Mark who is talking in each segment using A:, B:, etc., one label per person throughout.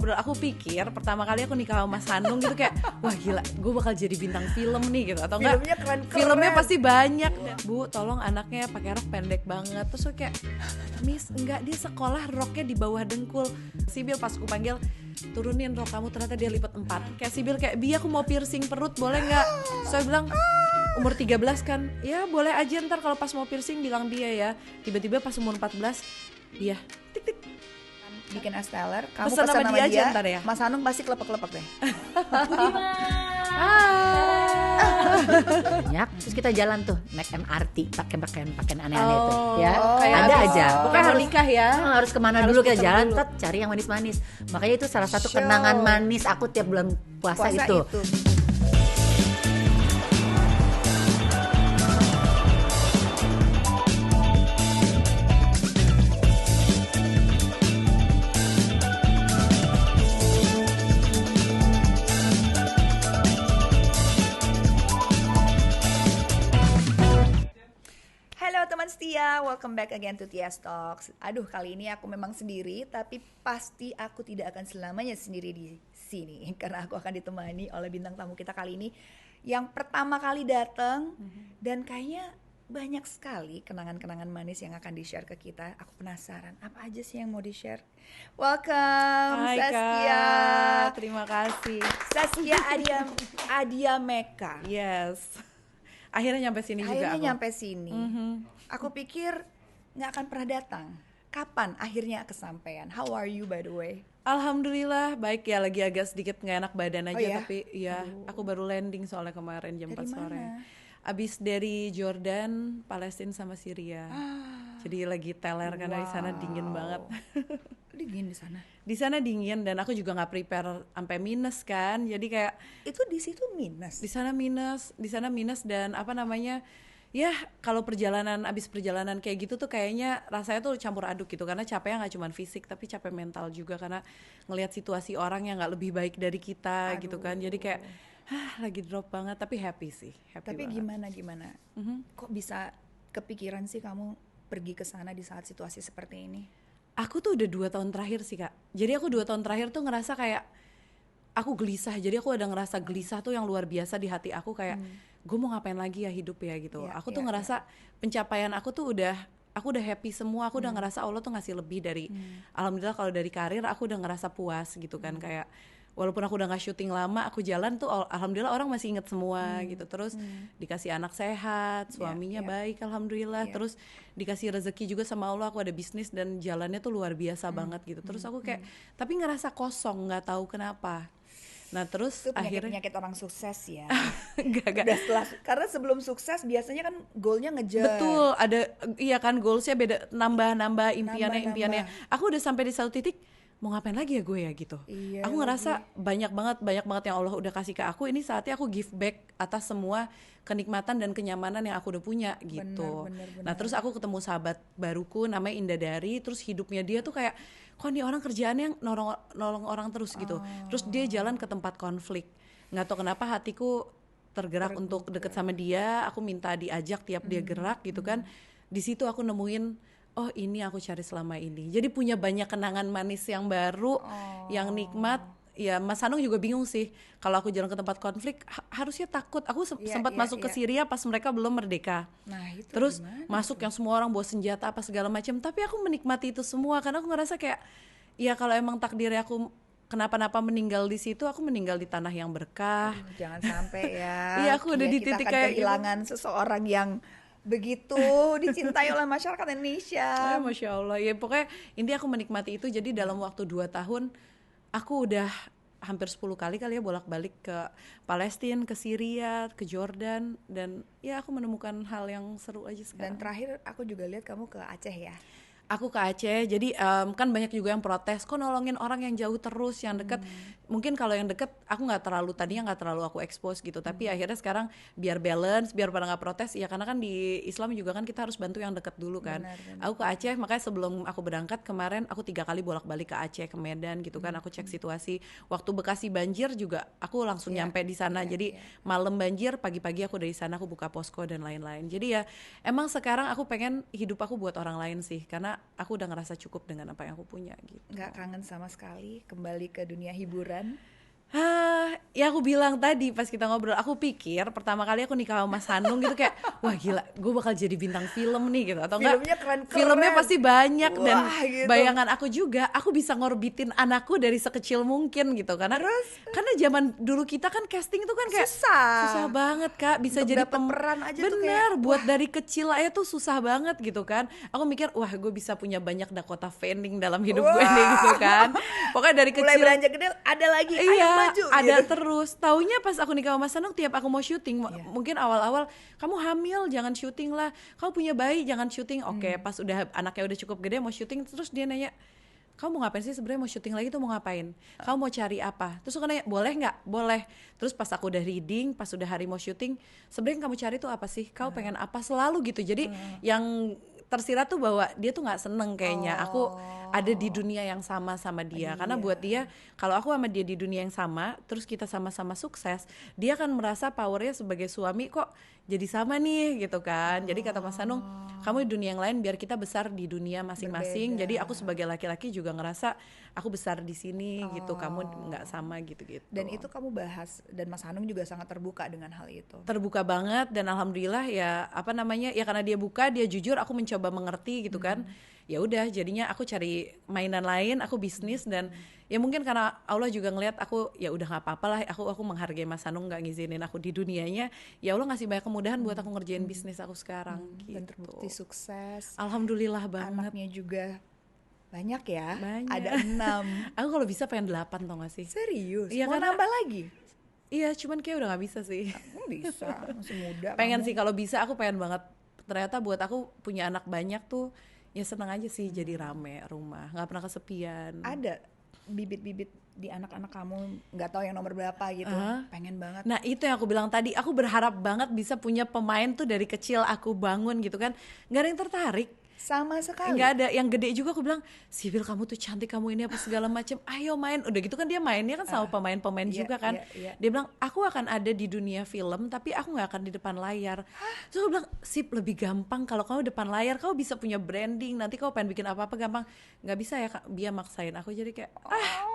A: bro, aku pikir pertama kali aku nikah sama Mas Hanung gitu kayak wah gila, gue bakal jadi bintang film nih gitu, atau enggak
B: Filmnya keren-keren.
A: filmnya pasti banyak. Bu, tolong anaknya pakai rok pendek banget. Terus aku kayak, Miss, enggak, dia sekolah roknya di bawah dengkul. Sibil pas aku panggil, turunin rok kamu, ternyata dia lipat 4. Kayak Sibil kayak, Bi aku mau piercing perut, boleh nggak? Saya bilang umur 13 kan, ya boleh aja, ntar kalau pas mau piercing bilang dia ya. Tiba-tiba pas umur 14, dia tik tik
B: bikin esteller, kamu
A: Pesan
B: pesan
A: sama
B: sama
A: dia
B: dia,
A: aja ntar ya.
B: Mas Hanung pasti kelepek-kelepek deh.
C: banyak. Terus kita jalan tuh naik MRT pakai pakaian aneh-aneh tuh ya.
A: kayak
C: Ada
A: abis-
C: aja.
A: Pokoknya mau nikah ya.
C: Harus kemana
A: Harus
C: dulu kita
A: puter
C: jalan,
A: dulu.
C: tet cari yang manis-manis. Makanya itu salah satu
B: Show.
C: kenangan manis aku tiap bulan puasa itu.
B: Halo teman setia, welcome back again to Tias Talks. Aduh, kali ini aku memang sendiri, tapi pasti aku tidak akan selamanya sendiri di sini karena aku akan ditemani oleh bintang tamu kita kali ini yang pertama kali datang dan kayaknya banyak sekali kenangan-kenangan manis yang akan di-share ke kita. Aku penasaran, apa aja sih yang mau di-share? Welcome
A: Hai
B: Saskia.
A: Kak, terima kasih.
B: Saskia Adia Meka.
A: Yes. Akhirnya nyampe sini juga
B: Akhirnya
A: aku.
B: nyampe sini. Aku pikir nggak akan pernah datang. Kapan akhirnya kesampaian? How are you by the way?
A: Alhamdulillah baik ya, lagi agak sedikit nggak enak badan aja,
B: Oh ya?
A: tapi ya aku baru landing soalnya kemarin jam
B: Dari
A: 4 sore.
B: mana?
A: Abis dari Jordan, Palestina sama Syria. Jadi lagi teler karena di sana dingin banget.
B: Dingin di sana.
A: Di sana dingin dan aku juga nggak prepare sampai minus kan. Jadi kayak
B: Itu di situ minus.
A: di sana minus dan apa namanya? Ya kalau abis perjalanan kayak gitu tuh kayaknya rasanya tuh campur aduk gitu, karena capeknya nggak cuma fisik tapi capek mental juga karena ngelihat situasi orang yang nggak lebih baik dari kita gitu kan. Jadi kayak lagi drop banget tapi happy sih, happy
B: Tapi
A: banget.
B: gimana? Kok bisa kepikiran sih kamu pergi ke sana di saat situasi seperti ini?
A: Aku tuh udah 2 tahun terakhir sih Kak. Jadi aku 2 tahun terakhir tuh ngerasa kayak aku gelisah. Jadi aku ada ngerasa gelisah tuh yang luar biasa di hati aku, kayak gue mau ngapain lagi ya hidup ya gitu.
B: Iya,
A: Aku tuh
B: iya,
A: ngerasa pencapaian aku tuh aku udah happy semua. Aku udah ngerasa Allah tuh ngasih lebih dari alhamdulillah. Kalau dari karir aku udah ngerasa puas gitu kan. Kayak walaupun aku udah gak syuting lama, aku jalan tuh alhamdulillah orang masih inget semua gitu. Terus dikasih anak sehat, suaminya baik alhamdulillah. Terus dikasih rezeki juga sama Allah, aku ada bisnis dan jalannya tuh luar biasa banget gitu. Terus aku kayak tapi ngerasa kosong, nggak tahu kenapa. Nah terus
B: Itu
A: akhirnya
B: penyakit orang sukses ya.
A: gak
B: Udah karena sebelum sukses biasanya kan goalnya ngejar.
A: betul, ada iya kan, goalsnya beda, nambah impiannya.
B: Nambah.
A: Aku udah sampai di satu titik, mau ngapain lagi ya gue ya gitu.
B: Iya,
A: Aku ngerasa banyak banget yang Allah udah kasih ke aku. Ini saatnya aku give back atas semua kenikmatan dan kenyamanan yang aku udah punya gitu.
B: Benar.
A: Nah terus aku ketemu sahabat baruku namanya Indadari. Terus hidupnya dia tuh kayak, kok nih orang kerjaannya nolong orang terus gitu. Terus dia jalan ke tempat konflik. Nggak tahu kenapa hatiku tergerak untuk deket sama dia. Aku minta diajak tiap dia gerak gitu kan. Di situ aku nemuin, oh ini aku cari selama ini. Jadi punya banyak kenangan manis yang baru, yang nikmat. Ya Mas Hanung juga bingung sih, kalau aku jalan ke tempat konflik harusnya takut. Aku sempat masuk ke Syria pas mereka belum merdeka.
B: Nah, itu
A: terus
B: gimana
A: masuk yang semua orang bawa senjata apa segala macam. Tapi aku menikmati itu semua karena aku ngerasa kayak, ya kalau emang takdirnya aku kenapa-napa meninggal di situ, aku meninggal di tanah yang berkah.
B: Jangan sampai ya.
A: Iya, aku udah di
B: Kita
A: titik
B: akan
A: kayak gitu.
B: kehilangan seseorang yang begitu dicintai oleh masyarakat Indonesia.
A: Masya Allah, ya pokoknya intinya aku menikmati itu. Jadi dalam waktu 2 tahun aku udah hampir 10 kali ya bolak-balik ke Palestina, ke Syria, ke Jordan, dan ya aku menemukan hal yang seru aja
B: Dan
A: sekarang.
B: terakhir aku juga lihat kamu ke Aceh ya.
A: Aku ke Aceh, jadi kan banyak juga yang protes, kok nolongin orang yang jauh terus, yang dekat. Mungkin kalau yang dekat aku tadinya nggak terlalu aku expose gitu, tapi akhirnya sekarang biar balance, biar pada nggak protes, ya karena kan di Islam juga kan kita harus bantu yang dekat dulu kan.
B: Benar.
A: Aku ke Aceh, makanya sebelum aku berangkat kemarin aku 3 kali bolak-balik ke Aceh, ke Medan gitu kan, aku cek situasi. Waktu Bekasi banjir juga aku langsung nyampe di sana, jadi malam banjir, pagi-pagi aku dari sana, aku buka posko dan lain-lain. Jadi ya emang sekarang aku pengen hidup aku buat orang lain sih, karena aku udah ngerasa cukup dengan apa yang aku punya gitu.
B: Nggak kangen sama sekali kembali ke dunia hiburan?
A: Ya aku bilang tadi pas kita ngobrol, aku pikir pertama kali aku nikah sama Mas Hanung gitu kayak wah gila, gue bakal jadi bintang film nih gitu, atau enggak
B: Filmnya keren-keren.
A: filmnya pasti banyak.
B: Wah,
A: dan
B: gitu.
A: bayangan aku juga aku bisa ngorbitin anakku dari sekecil mungkin gitu, karena zaman dulu kita kan casting tuh kan kayak susah banget Kak, bisa
B: Untuk
A: jadi
B: dapet peran aja tuh
A: bener
B: kayak,
A: buat dari kecil aja tuh susah banget gitu kan. Aku mikir wah gue bisa punya banyak Dakota Fanning dalam hidup gue nih gitu kan. Pokoknya dari
B: mulai
A: kecil
B: beranjak gede ada lagi, ayo
A: iya,
B: maju
A: ada
B: gitu.
A: terus. Taunya pas aku nikah sama Mas Hanung, tiap aku mau syuting, mungkin awal-awal kamu hamil jangan syuting lah, kamu punya bayi jangan syuting. Oke, pas udah anaknya udah cukup gede mau syuting, terus dia nanya, kamu mau ngapain sih sebenarnya, mau syuting lagi tuh mau ngapain? Kamu mau cari apa? Terus aku nanya, boleh nggak? Boleh. Terus pas aku udah reading, pas udah hari mau syuting, sebenarnya yang kamu cari tuh apa sih? Kau pengen apa selalu gitu. Jadi yang tersirat tuh bahwa dia tuh nggak seneng kayaknya aku ada di dunia yang sama dia, karena buat dia kalau aku sama dia di dunia yang sama terus kita sama-sama sukses, dia akan merasa powernya sebagai suami kok jadi sama nih gitu kan. Jadi kata Mas Hanung, kamu di dunia yang lain biar kita besar di dunia masing-masing. Jadi aku sebagai laki-laki juga ngerasa aku besar di sini gitu, kamu nggak sama gitu-gitu.
B: Dan itu kamu bahas, dan Mas Hanung juga sangat terbuka dengan hal itu.
A: Terbuka banget, dan alhamdulillah ya apa namanya ya, karena dia buka, dia jujur, aku mencoba mengerti gitu kan. Ya udah jadinya aku cari mainan lain, aku bisnis. Dan ya mungkin karena Allah juga ngelihat aku ya udah nggak apa-apa lah, aku menghargai Mas Hanung nggak ngizinin aku di dunianya, ya Allah ngasih banyak kemudahan buat aku ngerjain bisnis aku sekarang gitu.
B: Dan terbukti sukses.
A: Alhamdulillah banget.
B: Anaknya juga banyak ya.
A: Banyak.
B: Ada 6.
A: Aku kalau bisa pengen 8 tau gak sih?
B: Serius?
A: Iya,
B: Mau
A: karena-
B: nambah lagi?
A: Iya, cuman kayak udah gak bisa sih.
B: Bisa, masih muda.
A: Pengen
B: kamu.
A: sih, kalau bisa aku pengen banget. Ternyata buat aku punya anak banyak tuh ya seneng aja sih, jadi rame rumah, nggak pernah kesepian.
B: Ada bibit-bibit di anak-anak kamu, nggak tahu yang nomor berapa gitu, pengen banget.
A: Nah itu yang aku bilang tadi, aku berharap banget bisa punya pemain tuh dari kecil aku bangun gitu kan. Nggak ada yang tertarik,
B: Sama sekali.
A: nggak ada. Yang gede juga aku bilang, Sibil kamu tuh cantik, kamu ini apa segala macam, ayo main. Udah gitu kan dia mainnya kan sama pemain-pemain juga kan. Dia bilang aku akan ada di dunia film tapi aku nggak akan di depan layar. Terus aku bilang, Sip, lebih gampang kalau kamu depan layar, kamu bisa punya branding, nanti kamu pengen bikin apa-apa gampang. Nggak bisa ya Kak, dia maksain aku, jadi kayak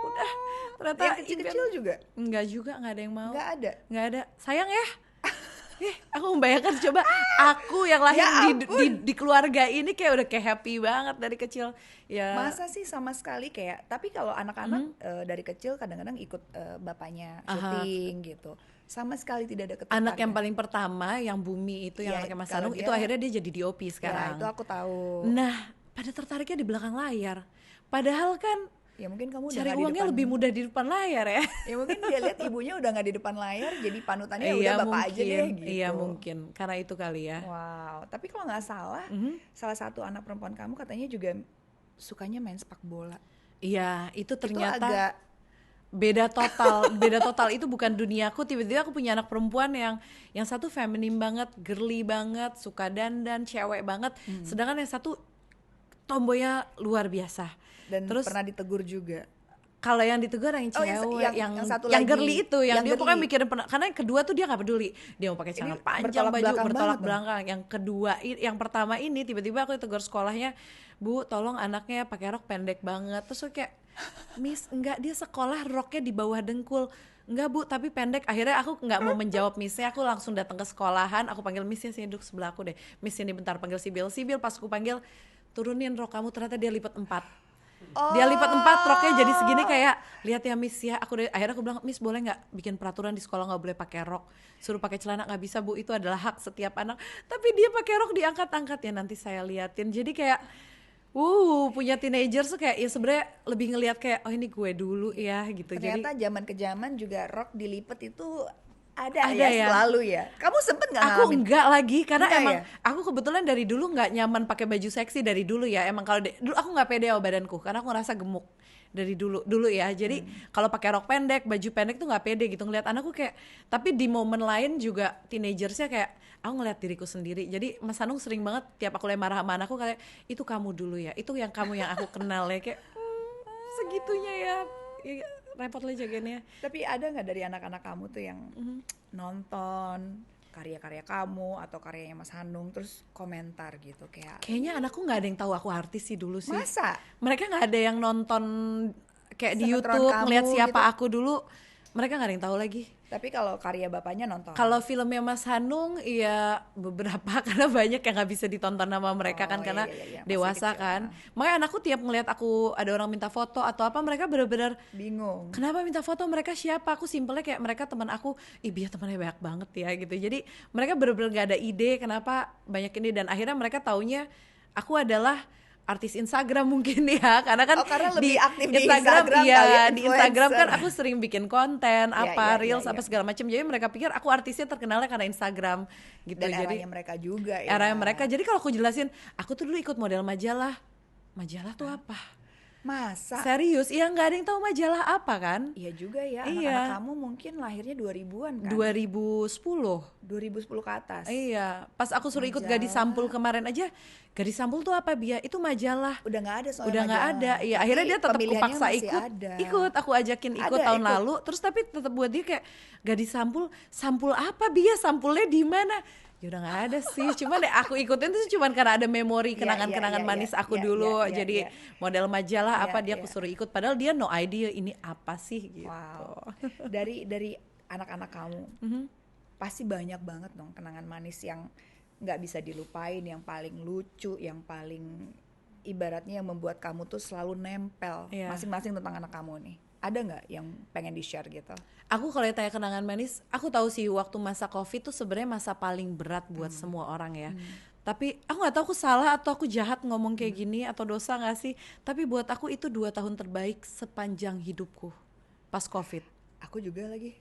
A: udah. Ternyata
B: Yang kecil-kecil juga?
A: Nggak juga, nggak ada yang mau.
B: Nggak ada.
A: Sayang ya. Aku membayangkan coba aku yang lahir di keluarga ini kayak udah kayak happy banget dari kecil ya.
B: Masa sih sama sekali kayak, tapi kalau anak-anak dari kecil kadang-kadang ikut bapaknya syuting gitu, sama sekali tidak ada ketertarikan.
A: Anak yang paling pertama yang Bumi itu, yang anaknya Mas Hanung itu akhirnya dia jadi DOP sekarang.
B: Ya, itu aku tahu.
A: Nah pada tertariknya di belakang layar, padahal kan
B: Ya mungkin kamu udah
A: cari
B: nggak di
A: uangnya
B: depan,
A: lebih mudah di depan layar ya.
B: ya mungkin dia lihat ibunya udah nggak di depan layar, jadi panutannya udah bapak aja deh gitu.
A: Iya mungkin, karena itu kali ya.
B: Wow, tapi kalau nggak salah, salah satu anak perempuan kamu katanya juga sukanya main sepak bola.
A: Iya, itu ternyata
B: Itu agak
A: beda total. Itu bukan duniaku. Tiba-tiba aku punya anak perempuan yang satu feminim banget, girly banget, suka dandan, cewek banget. Sedangkan yang satu tomboynya luar biasa.
B: dan
A: Terus
B: pernah ditegur juga.
A: kalau yang ditegur yang
B: Oh,
A: cewek,
B: yang satu
A: yang
B: lagi,
A: girly itu, yang dia
B: girly.
A: pokoknya mikirin karena yang kedua tuh dia nggak peduli, dia mau pakai celana
B: Ini
A: panjang,
B: bertolak
A: baju
B: belakang
A: bertolak
B: banget
A: belakang. Yang kedua, yang pertama ini tiba-tiba aku ditegur sekolahnya, Bu, tolong anaknya pakai rok pendek banget. Terus aku kayak, Miss, enggak, dia sekolah roknya di bawah dengkul. Enggak Bu, tapi pendek. Akhirnya aku nggak mau menjawab Missnya, aku langsung datang ke sekolahan, aku panggil Missnya, sini duduk sebelah aku deh. Miss ini bentar, panggil Sibil. Pas aku panggil, turunin rok kamu, ternyata dia lipat 4. Dia lipat 4 roknya jadi segini, kayak lihat ya Miss ya. Akhirnya aku bilang, Miss boleh nggak bikin peraturan di sekolah nggak boleh pakai rok, suruh pakai celana. Nggak bisa Bu, itu adalah hak setiap anak. Tapi dia pakai rok diangkat-angkat, ya nanti saya liatin. Jadi kayak punya teenager tuh kayak ya sebenarnya lebih ngelihat kayak oh ini gue dulu ya gitu.
B: Ternyata
A: Jadi
B: zaman ke zaman juga rok dilipat itu ada
A: Ada
B: ya,
A: ya.
B: selalu ya. Kamu sempet nggak
A: aku
B: ngalamin?
A: enggak lagi karena
B: Enggak
A: emang
B: ya?
A: aku kebetulan dari dulu nggak nyaman pakai baju seksi dari dulu ya. Emang kalau dulu aku nggak pede sama badanku karena aku ngerasa gemuk dari dulu ya. Jadi kalau pakai rok pendek, baju pendek tuh nggak pede gitu ngeliat anakku kayak. Tapi di momen lain juga teenagersnya kayak aku ngeliat diriku sendiri. Jadi Mas Hanung sering banget tiap aku lagi marah sama anakku kayak itu kamu dulu ya, itu yang kamu yang aku kenal ya, kayak segitunya ya repot lah jagainnya.
B: Tapi ada nggak dari anak-anak kamu tuh yang nonton karya-karya kamu atau karyanya Mas Hanung, terus komentar gitu kayak
A: Kayaknya anakku nggak ada yang tahu aku artis sih dulu sih.
B: masa
A: Mereka nggak ada yang nonton kayak di
B: Sinetron
A: YouTube
B: kamu
A: ngeliat siapa
B: gitu.
A: aku dulu. Mereka nggak ada yang tahu lagi.
B: tapi kalau karya bapaknya nonton.
A: Kalau filmnya Mas Hanung, ya beberapa karena banyak yang nggak bisa ditonton sama mereka kan
B: Oh,
A: karena
B: iya, masih
A: dewasa
B: kecil,
A: kan. Makanya anakku tiap ngeliat aku ada orang minta foto atau apa, mereka benar-benar
B: bingung.
A: kenapa minta foto, mereka siapa? Aku simpelnya kayak mereka teman aku, biar temannya banyak banget ya gitu. Jadi mereka benar-benar gak ada ide kenapa banyak ini, dan akhirnya mereka taunya aku adalah artis Instagram mungkin ya, karena kan
B: karena lebih aktif di
A: Instagram
B: Instagram
A: iya,
B: kali ya,
A: di Instagram kan
B: influencer.
A: aku sering bikin konten apa
B: iya,
A: reels
B: iya.
A: apa segala macam. Jadi mereka pikir aku artisnya terkenalnya karena Instagram gitu.
B: Dan
A: Jadi
B: eranya mereka juga ya.
A: era mereka. Jadi kalau aku jelasin, aku tuh dulu ikut model majalah. Majalah tuh apa?
B: Masa?
A: Serius? Iya, nggak ada yang tahu majalah apa kan?
B: Iya juga ya,
A: Iya.
B: anak-anak kamu mungkin lahirnya 2000-an kan?
A: 2010.
B: 2010 ke atas.
A: Iya, pas aku suruh ikut
B: Majalah.
A: Gadis Sampul kemarin aja, Gadis Sampul tuh apa, Bia? Itu majalah.
B: Udah nggak ada soalnya
A: Udah nggak
B: majalah.
A: ada. Iya,
B: Tapi
A: akhirnya dia tetap
B: pemilihannya
A: kepaksa
B: masih
A: ikut.
B: ada.
A: Ikut, aku ajakin ikut
B: Ada,
A: tahun
B: ikut.
A: lalu. Terus tapi tetap buat dia kayak Gadis Sampul, sampul apa, Bia? Sampulnya di mana? Ya udah nggak ada sih. Cuman deh aku ikutin tuh cuman karena ada memori kenangan-kenangan manis aku dulu. Jadi model majalah apa dia aku suruh ikut. Padahal dia no idea ini apa sih gitu.
B: Wow. Dari anak-anak kamu, pasti banyak banget dong kenangan manis yang nggak bisa dilupain, yang paling lucu, yang paling ibaratnya yang membuat kamu tuh selalu nempel masing-masing tentang anak kamu nih. Ada nggak yang pengen di-share gitu?
A: Aku kalau tanya kenangan manis, aku tahu sih waktu masa Covid tuh sebenarnya masa paling berat buat semua orang ya. Tapi aku nggak tahu aku salah atau aku jahat ngomong kayak gini atau dosa nggak sih. Tapi buat aku itu 2 tahun terbaik sepanjang hidupku pas Covid.
B: Aku juga lagi.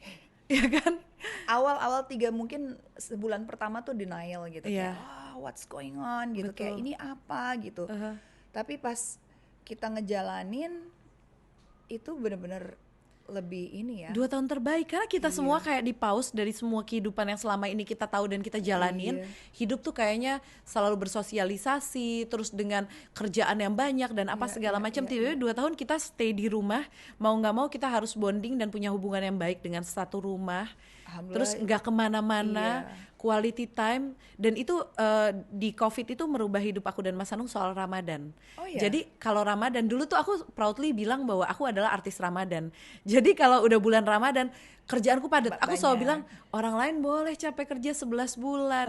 A: Iya kan?
B: Awal-awal 3 mungkin sebulan pertama tuh denial gitu.
A: Iya.
B: Kayak, what's going on gitu.
A: Betul.
B: Kayak ini apa gitu. Tapi pas kita ngejalanin itu bener-bener lebih ini ya.
A: 2 tahun terbaik karena kita semua kayak di pause dari semua kehidupan yang selama ini kita tahu dan kita jalanin. Hidup tuh kayaknya selalu bersosialisasi, terus dengan kerjaan yang banyak dan apa segala macam. Tiba-tiba 2 tahun kita stay di rumah, mau nggak mau kita harus bonding dan punya hubungan yang baik dengan satu rumah. Terus nggak kemana-mana, quality time, dan itu di Covid itu merubah hidup aku dan Mas Hanung soal Ramadan. Jadi kalau Ramadan dulu tuh aku proudly bilang bahwa aku adalah artis Ramadan. Jadi kalau udah bulan Ramadan kerjaanku padat. Aku selalu bilang orang lain boleh capek kerja 11 bulan.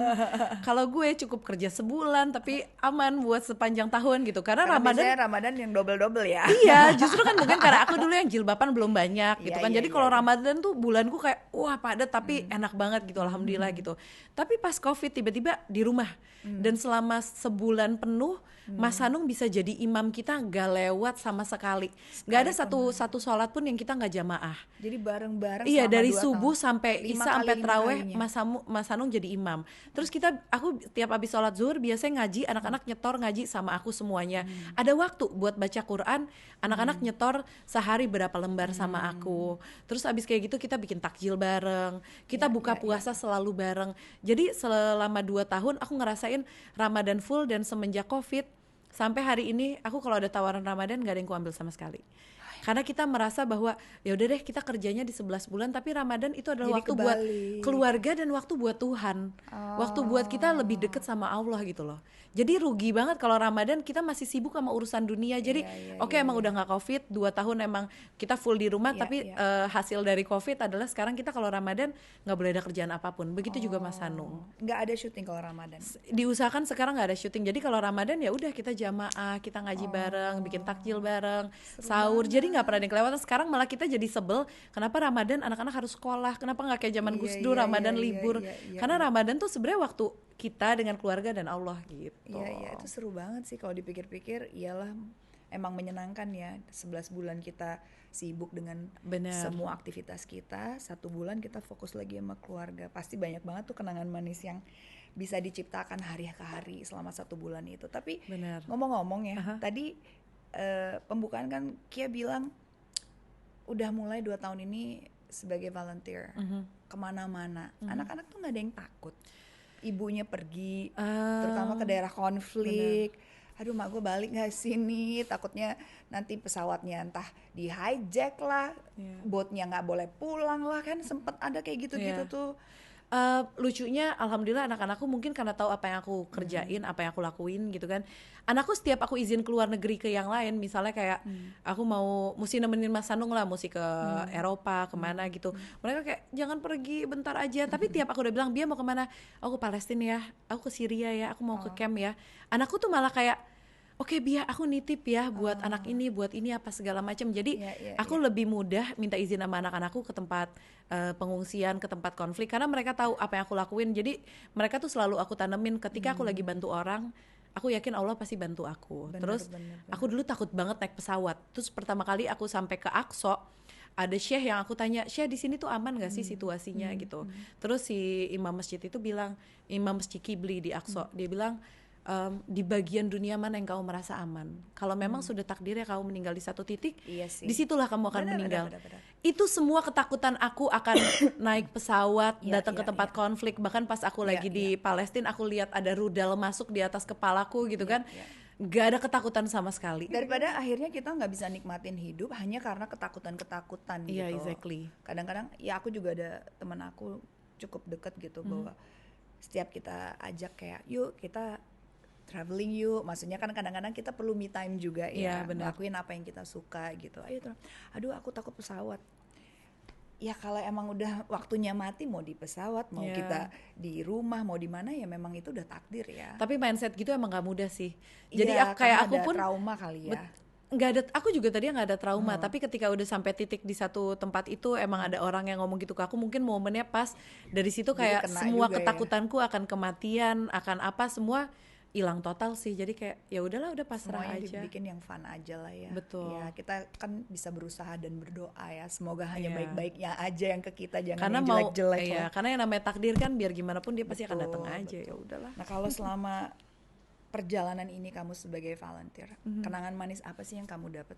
A: Kalau gue cukup kerja sebulan tapi aman buat sepanjang tahun gitu. Karena
B: Ramadan yang double-double ya.
A: Iya, justru kan mungkin karena aku dulu yang jilbaban belum banyak gitu kan. Jadi kalau Ramadan tuh bulanku kayak wah padat tapi enak banget gitu, alhamdulillah gitu. Tapi pas Covid tiba-tiba di rumah dan selama sebulan penuh Mas Hanung bisa jadi imam kita nggak lewat sama sekali. Nggak ada satu sholat pun yang kita nggak jamaah.
B: Jadi bareng-bareng.
A: Iya, dari
B: 2
A: subuh
B: tahun.
A: sampai
B: 5
A: Isya
B: kali,
A: sampai
B: 5
A: Taraweh
B: kalinya.
A: Mas Hanung jadi imam. Terus aku tiap habis sholat zuhur biasanya ngaji, anak-anak nyetor ngaji sama aku semuanya. Ada waktu buat baca Quran, anak-anak nyetor sehari berapa lembar sama aku. Terus abis kayak gitu kita bikin takjil bareng, kita buka puasa selalu bareng. Jadi selama 2 tahun aku ngerasain Ramadan full, dan semenjak Covid sampai hari ini aku kalau ada tawaran Ramadan gak ada yang kuambil sama sekali. Karena kita merasa bahwa ya udah deh kita kerjanya di 11 bulan tapi Ramadan itu adalah
B: Jadi
A: waktu buat keluarga dan waktu buat Tuhan. Waktu buat kita lebih deket sama Allah gitu loh. Jadi rugi banget kalau Ramadan kita masih sibuk sama urusan dunia. Jadi emang udah gak Covid 2 tahun emang kita full di rumah, tapi hasil dari Covid adalah sekarang kita kalau Ramadan gak boleh ada kerjaan apapun. Begitu juga Mas Hanung.
B: Gak ada syuting kalau Ramadan.
A: Diusahakan sekarang gak ada syuting. Jadi kalau Ramadan ya udah kita jamaah, kita ngaji bareng, bikin takjil bareng, sahur. Jadi nggak pernah ada yang kelewatan. Sekarang malah kita jadi sebel kenapa Ramadan anak-anak harus sekolah, kenapa nggak kayak zaman Gus Dur Ramadan libur. Karena Ramadan tuh sebenarnya waktu kita dengan keluarga dan Allah gitu.
B: Iya, itu seru banget sih kalau dipikir-pikir. Iyalah, emang menyenangkan ya 11 bulan kita sibuk dengan semua aktivitas kita, 1 bulan kita fokus lagi sama keluarga. Pasti banyak banget tuh kenangan manis yang bisa diciptakan hari ke hari selama 1 bulan itu. Tapi ngomong-ngomong ya, tadi pembukaan kan Kia bilang udah mulai 2 tahun ini sebagai volunteer kemana-mana. Anak-anak tuh nggak ada yang takut ibunya pergi, terutama ke daerah konflik. Aduh mak gue balik nggak sini, takutnya nanti pesawatnya entah di hijack lah, boatnya nggak boleh pulang lah, kan sempet ada kayak gitu-gitu tuh.
A: Lucunya alhamdulillah anak-anakku mungkin karena tahu apa yang aku kerjain, apa yang aku lakuin gitu kan. Anakku setiap aku izin keluar negeri ke yang lain, misalnya kayak aku mau mesti nemenin Mas Sanung lah, mesti ke Eropa kemana gitu. Mereka kayak jangan pergi bentar aja. Tapi tiap aku udah bilang dia mau kemana, aku ke Palestina ya, aku ke Syria ya, aku mau ke camp ya. Anakku tuh malah kayak oke Bia, aku nitip ya buat anak ini, buat ini apa segala macam. Jadi aku lebih mudah minta izin sama anak-anakku ke tempat pengungsian, ke tempat konflik karena mereka tahu apa yang aku lakuin. Jadi mereka tuh selalu aku tanemin ketika aku lagi bantu orang, aku yakin Allah pasti bantu aku. Terus aku dulu takut banget naik pesawat. Terus pertama kali aku sampai ke Aqsa, ada syekh yang aku tanya, syekh di sini tuh aman gak sih situasinya gitu. Terus si imam masjid itu bilang, imam masjid Kibli di Aqsa, dia bilang di bagian dunia mana yang kamu merasa aman. Kalau memang sudah takdirnya kamu meninggal di satu titik, disitulah kamu akan meninggal.
B: Benar.
A: Itu semua ketakutan aku akan naik pesawat, datang ke tempat konflik. Bahkan pas aku lagi di Palestina, aku lihat ada rudal masuk di atas kepalaku gitu kan. Gak ada ketakutan sama sekali.
B: Daripada akhirnya kita nggak bisa nikmatin hidup hanya karena ketakutan-ketakutan gitu.
A: Iya, exactly.
B: Kadang-kadang ya aku juga ada teman aku cukup deket gitu bahwa setiap kita ajak kayak yuk kita traveling yuk, maksudnya kan kadang-kadang kita perlu me time juga ya, ngelakuin apa yang kita suka gitu. Aduh aku takut pesawat. Ya kalau emang udah waktunya mati, mau di pesawat, mau kita di rumah, mau di mana ya memang itu udah takdir ya.
A: Tapi mindset gitu emang gak mudah sih. Jadi
B: kayak
A: aku
B: ada
A: pun
B: trauma kali ya.
A: Nggak ada, aku juga tadi nggak ada trauma, tapi ketika udah sampai titik di satu tempat itu emang ada orang yang ngomong gitu ke aku, mungkin momennya pas dari situ kayak semua ketakutanku akan kematian, akan apa semua hilang total sih. Jadi kayak ya udahlah, udah pasrah
B: semuanya
A: aja.
B: Dibikin yang fun aja lah ya.
A: Betul.
B: Ya kita kan bisa berusaha dan berdoa ya, semoga hanya baik-baiknya aja yang ke kita, jangan
A: karena
B: yang jelek-jelek
A: lah. Karena yang namanya takdir kan biar gimana pun dia pasti akan datang aja. Ya udahlah.
B: Nah kalau selama perjalanan ini kamu sebagai volunteer, kenangan manis apa sih yang kamu dapat?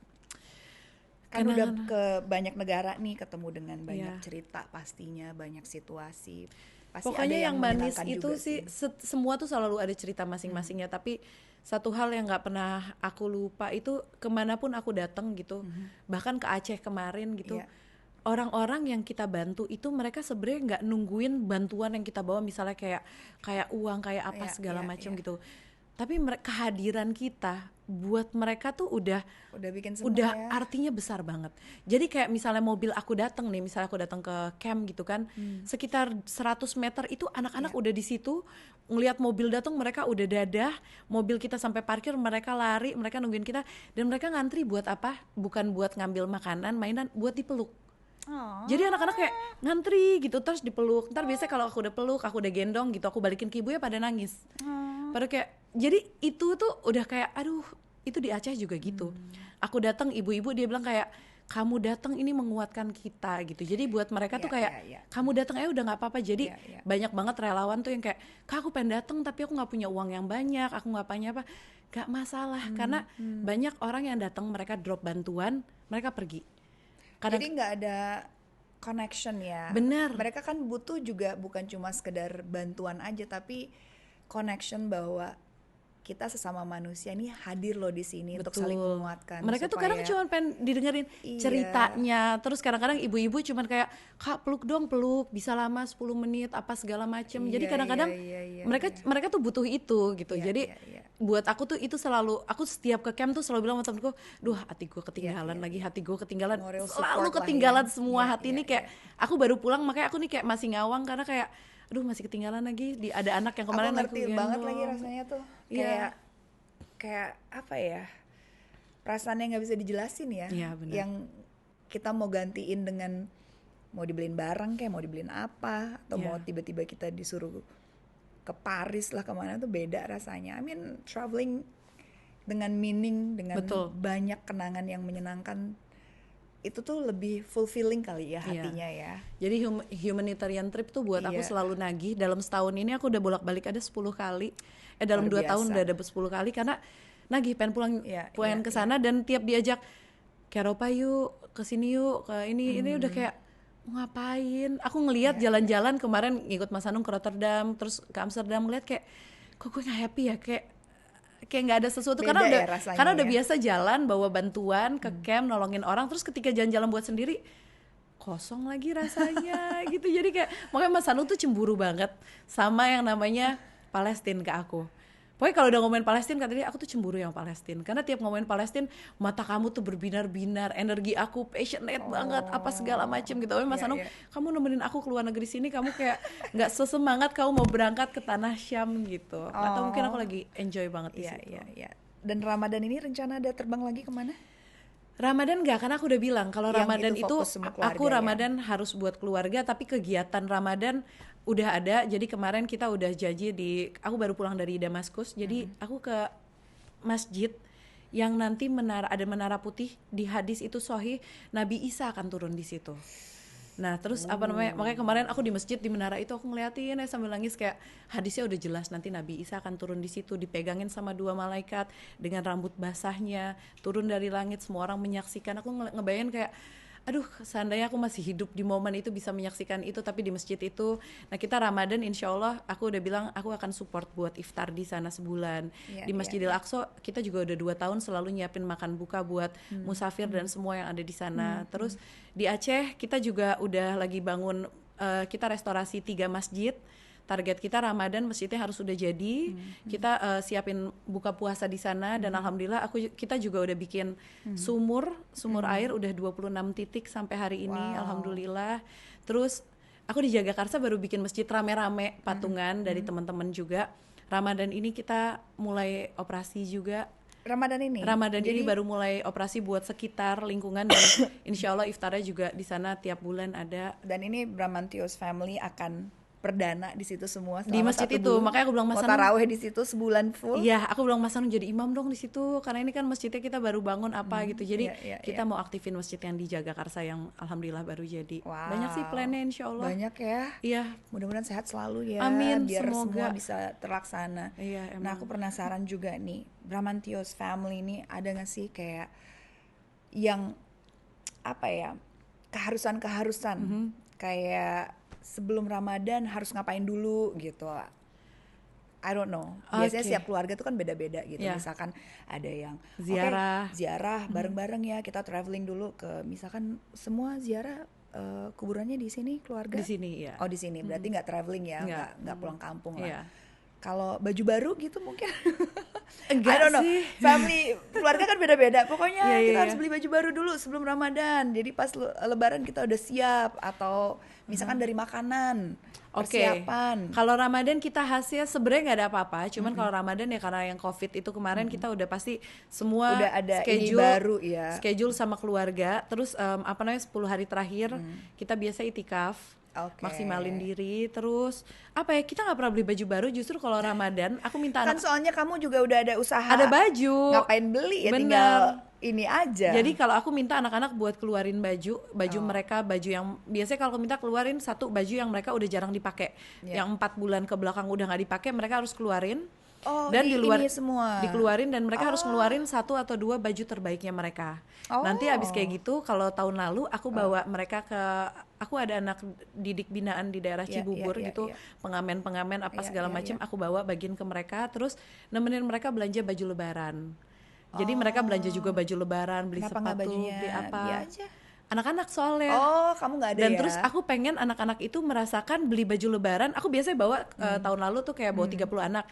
B: Kan udah ke banyak negara nih, ketemu dengan banyak cerita pastinya, banyak situasi. Pasti
A: pokoknya
B: ada
A: yang manis
B: sih
A: itu semua tuh selalu ada cerita masing-masingnya. Tapi satu hal yang nggak pernah aku lupa itu kemanapun aku datang gitu, bahkan ke Aceh kemarin gitu, orang-orang yang kita bantu itu mereka sebenarnya nggak nungguin bantuan yang kita bawa, misalnya kayak uang, kayak apa segala macam gitu. Tapi kehadiran kita buat mereka tuh udah
B: bikin senang,
A: udah artinya besar banget. Jadi kayak misalnya mobil aku datang nih, misalnya aku datang ke camp gitu kan, sekitar 100 meter itu anak-anak udah di situ, ngelihat mobil datang mereka udah dadah, mobil kita sampai parkir mereka lari, mereka nungguin kita, dan mereka ngantri buat apa? Bukan buat ngambil makanan, mainan, buat dipeluk. Jadi anak-anak kayak ngantri gitu, terus dipeluk. Ntar biasanya kalau aku udah peluk, aku udah gendong gitu, aku balikin ke ibunya pada nangis. Pada kayak, jadi itu tuh udah kayak, aduh, itu di Aceh juga gitu. Aku datang, ibu-ibu dia bilang kayak, kamu datang ini menguatkan kita gitu. Jadi buat mereka tuh kayak, kamu datang udah nggak apa-apa. Jadi banyak banget relawan tuh yang kayak, kak aku pengen datang tapi aku nggak punya uang yang banyak, aku nggak punya apa. Gak masalah, karena banyak orang yang datang, mereka drop bantuan, mereka pergi.
B: Jadi nggak ada connection ya.
A: Bener.
B: Mereka kan butuh juga bukan cuma sekedar bantuan aja, tapi connection bahwa kita sesama manusia nih hadir loh di sini untuk saling menguatkan.
A: Mereka tuh kadang cuma pengen didengerin ceritanya. Terus kadang-kadang ibu-ibu cuman kayak, kak peluk dong, peluk, bisa lama 10 menit apa segala macem. Jadi kadang-kadang mereka tuh butuh itu gitu. Jadi buat aku tuh itu selalu, aku setiap ke camp tuh selalu bilang sama temenku, duh hati gue ketinggalan lagi, hati gue ketinggalan, selalu ketinggalan semua hati ini kayak, aku baru pulang makanya aku nih kayak masih ngawang karena kayak, aduh masih ketinggalan lagi, ada anak yang kemarin
B: aku ngerti banget lagi rasanya tuh, kayak apa ya, perasaan yang nggak bisa dijelasin ya, yang kita mau gantiin dengan mau dibeliin barang kayak mau dibeliin apa, atau mau tiba-tiba kita disuruh ke Paris lah kemana tuh beda rasanya. I mean traveling dengan meaning, dengan banyak kenangan yang menyenangkan, itu tuh lebih fulfilling kali ya hatinya ya.
A: Jadi humanitarian trip tuh buat aku selalu nagih. Dalam setahun ini aku udah bolak-balik ada 10 kali. Dalam 2 tahun udah ada 10 kali karena nagih pengen pulang ke sana dan tiap diajak ke Eropa yuk, ke sini yuk, ke ini udah kayak mau ngapain? Aku ngelihat jalan-jalan kemarin ngikut Mas Anung ke Rotterdam, terus ke Amsterdam, ngeliat kayak kok gue nggak happy ya, kayak nggak ada sesuatu. Beda karena udah biasa jalan bawa bantuan ke camp nolongin orang, terus ketika jalan-jalan buat sendiri kosong lagi rasanya gitu. Jadi kayak makanya Mas Hanung tuh cemburu banget sama yang namanya Palestina ke aku. Pokoknya kalau udah ngomongin Palestina kata dia, aku tuh cemburu yang Palestina. Karena tiap ngomongin Palestina, mata kamu tuh berbinar-binar, energi aku passionate banget, apa segala macem gitu. Tapi Mas Hanung, kamu nemenin aku keluar negeri sini, kamu kayak nggak sesemangat kamu mau berangkat ke tanah Syam gitu. Atau mungkin aku lagi enjoy banget di situ.
B: Dan Ramadan ini rencana ada terbang lagi kemana?
A: Ramadan enggak, karena aku udah bilang kalau
B: Yang
A: Ramadan
B: itu
A: itu
B: fokus sama keluarga
A: aku Ramadan harus buat keluarga, tapi kegiatan Ramadan udah ada. Jadi kemarin kita udah janji aku baru pulang dari Damaskus, jadi aku ke masjid yang nanti ada menara putih, di hadis itu sahih Nabi Isa akan turun di situ. Nah terus makanya kemarin aku di masjid di menara itu aku ngeliatin sambil nangis, kayak hadisnya udah jelas nanti Nabi Isa akan turun di situ, dipegangin sama 2 malaikat dengan rambut basahnya, turun dari langit, semua orang menyaksikan. Aku ngebayangin kayak aduh seandainya aku masih hidup di momen itu bisa menyaksikan itu, tapi di masjid itu. Nah kita Ramadan insya Allah aku udah bilang aku akan support buat iftar di sana sebulan. Di Masjidil Aqsa kita juga udah 2 tahun selalu nyiapin makan buka buat musafir dan semua yang ada di sana. Terus di Aceh kita juga udah lagi bangun, kita restorasi 3 masjid. Target kita Ramadan masjidnya harus udah jadi. Kita siapin buka puasa di sana dan alhamdulillah kita juga udah bikin sumur air udah 26 titik sampai hari ini. Alhamdulillah. Terus aku di Jagakarsa baru bikin masjid rame-rame patungan dari teman-teman juga. Ramadan ini kita mulai operasi juga. Ramadan ini baru mulai operasi buat sekitar lingkungan dan insya Allah iftarnya juga di sana tiap bulan ada.
B: Dan ini Bramantios Family akan perdana di situ semua
A: di masjid itu. Makanya aku bilang Mas Hanung,
B: tarawih di situ sebulan full.
A: Iya, aku bilang Mas Hanung jadi imam dong di situ karena ini kan masjidnya kita baru bangun gitu. Jadi kita mau aktifin masjid yang di Jagakarsa yang alhamdulillah baru jadi. Banyak sih plannya insya Allah.
B: Banyak ya.
A: Iya.
B: Mudah-mudahan sehat selalu ya.
A: Amin.
B: Biar
A: semoga
B: semua bisa terlaksana.
A: Iya, emang.
B: Nah aku penasaran juga nih, Bramantios Family ini ada nggak sih kayak yang apa ya, keharusan kayak sebelum Ramadan harus ngapain dulu gitu. I don't know. Biasanya setiap keluarga tuh kan beda-beda gitu. Misalkan ada yang ziarah bareng-bareng ya, kita traveling dulu ke misalkan semua ziarah kuburannya di sini keluarga.
A: Di sini ya.
B: Oh di sini. Berarti nggak traveling ya, nggak pulang kampung lah.
A: Yeah.
B: Kalau baju baru gitu mungkin
A: enggak
B: I don't know.
A: sih.
B: Family keluarga kan beda-beda. Pokoknya kita harus beli baju baru dulu sebelum Ramadan. Jadi pas Lebaran kita udah siap. Atau misalkan dari makanan, persiapan.
A: Kalau Ramadan kita khasnya sebenarnya nggak ada apa-apa. Cuman kalau Ramadan ya karena yang COVID itu kemarin kita udah pasti semua
B: udah ada
A: schedule
B: ini baru ya.
A: Schedule sama keluarga. Terus 10 hari terakhir kita biasa itikaf. Maksimalin diri. Terus apa ya, kita nggak pernah beli baju baru. Justru kalau Ramadan aku minta
B: kan soalnya kamu juga udah ada usaha,
A: ada baju,
B: ngapain beli ya. Tinggal ini aja.
A: Jadi kalau aku minta anak-anak buat keluarin baju mereka, baju yang biasanya kalau aku minta keluarin satu baju yang mereka udah jarang dipakai, yang 4 bulan ke belakang udah nggak dipakai, mereka harus keluarin. Dan di luar
B: semua
A: dikeluarin dan mereka harus ngeluarin 1 atau 2 baju terbaiknya mereka. Nanti abis kayak gitu, kalau tahun lalu aku bawa mereka aku ada anak didik binaan di daerah Cibubur gitu, pengamen apa segala macam, aku bawa bagiin ke mereka, terus nemenin mereka belanja baju lebaran. Jadi mereka belanja juga baju lebaran, beli sepatu, beli apa. Anak-anak soalnya.
B: Kamu nggak ada
A: dan
B: ya?
A: Terus aku pengen anak-anak itu merasakan beli baju lebaran. Aku biasanya bawa tahun lalu tuh kayak bawa 30 anak.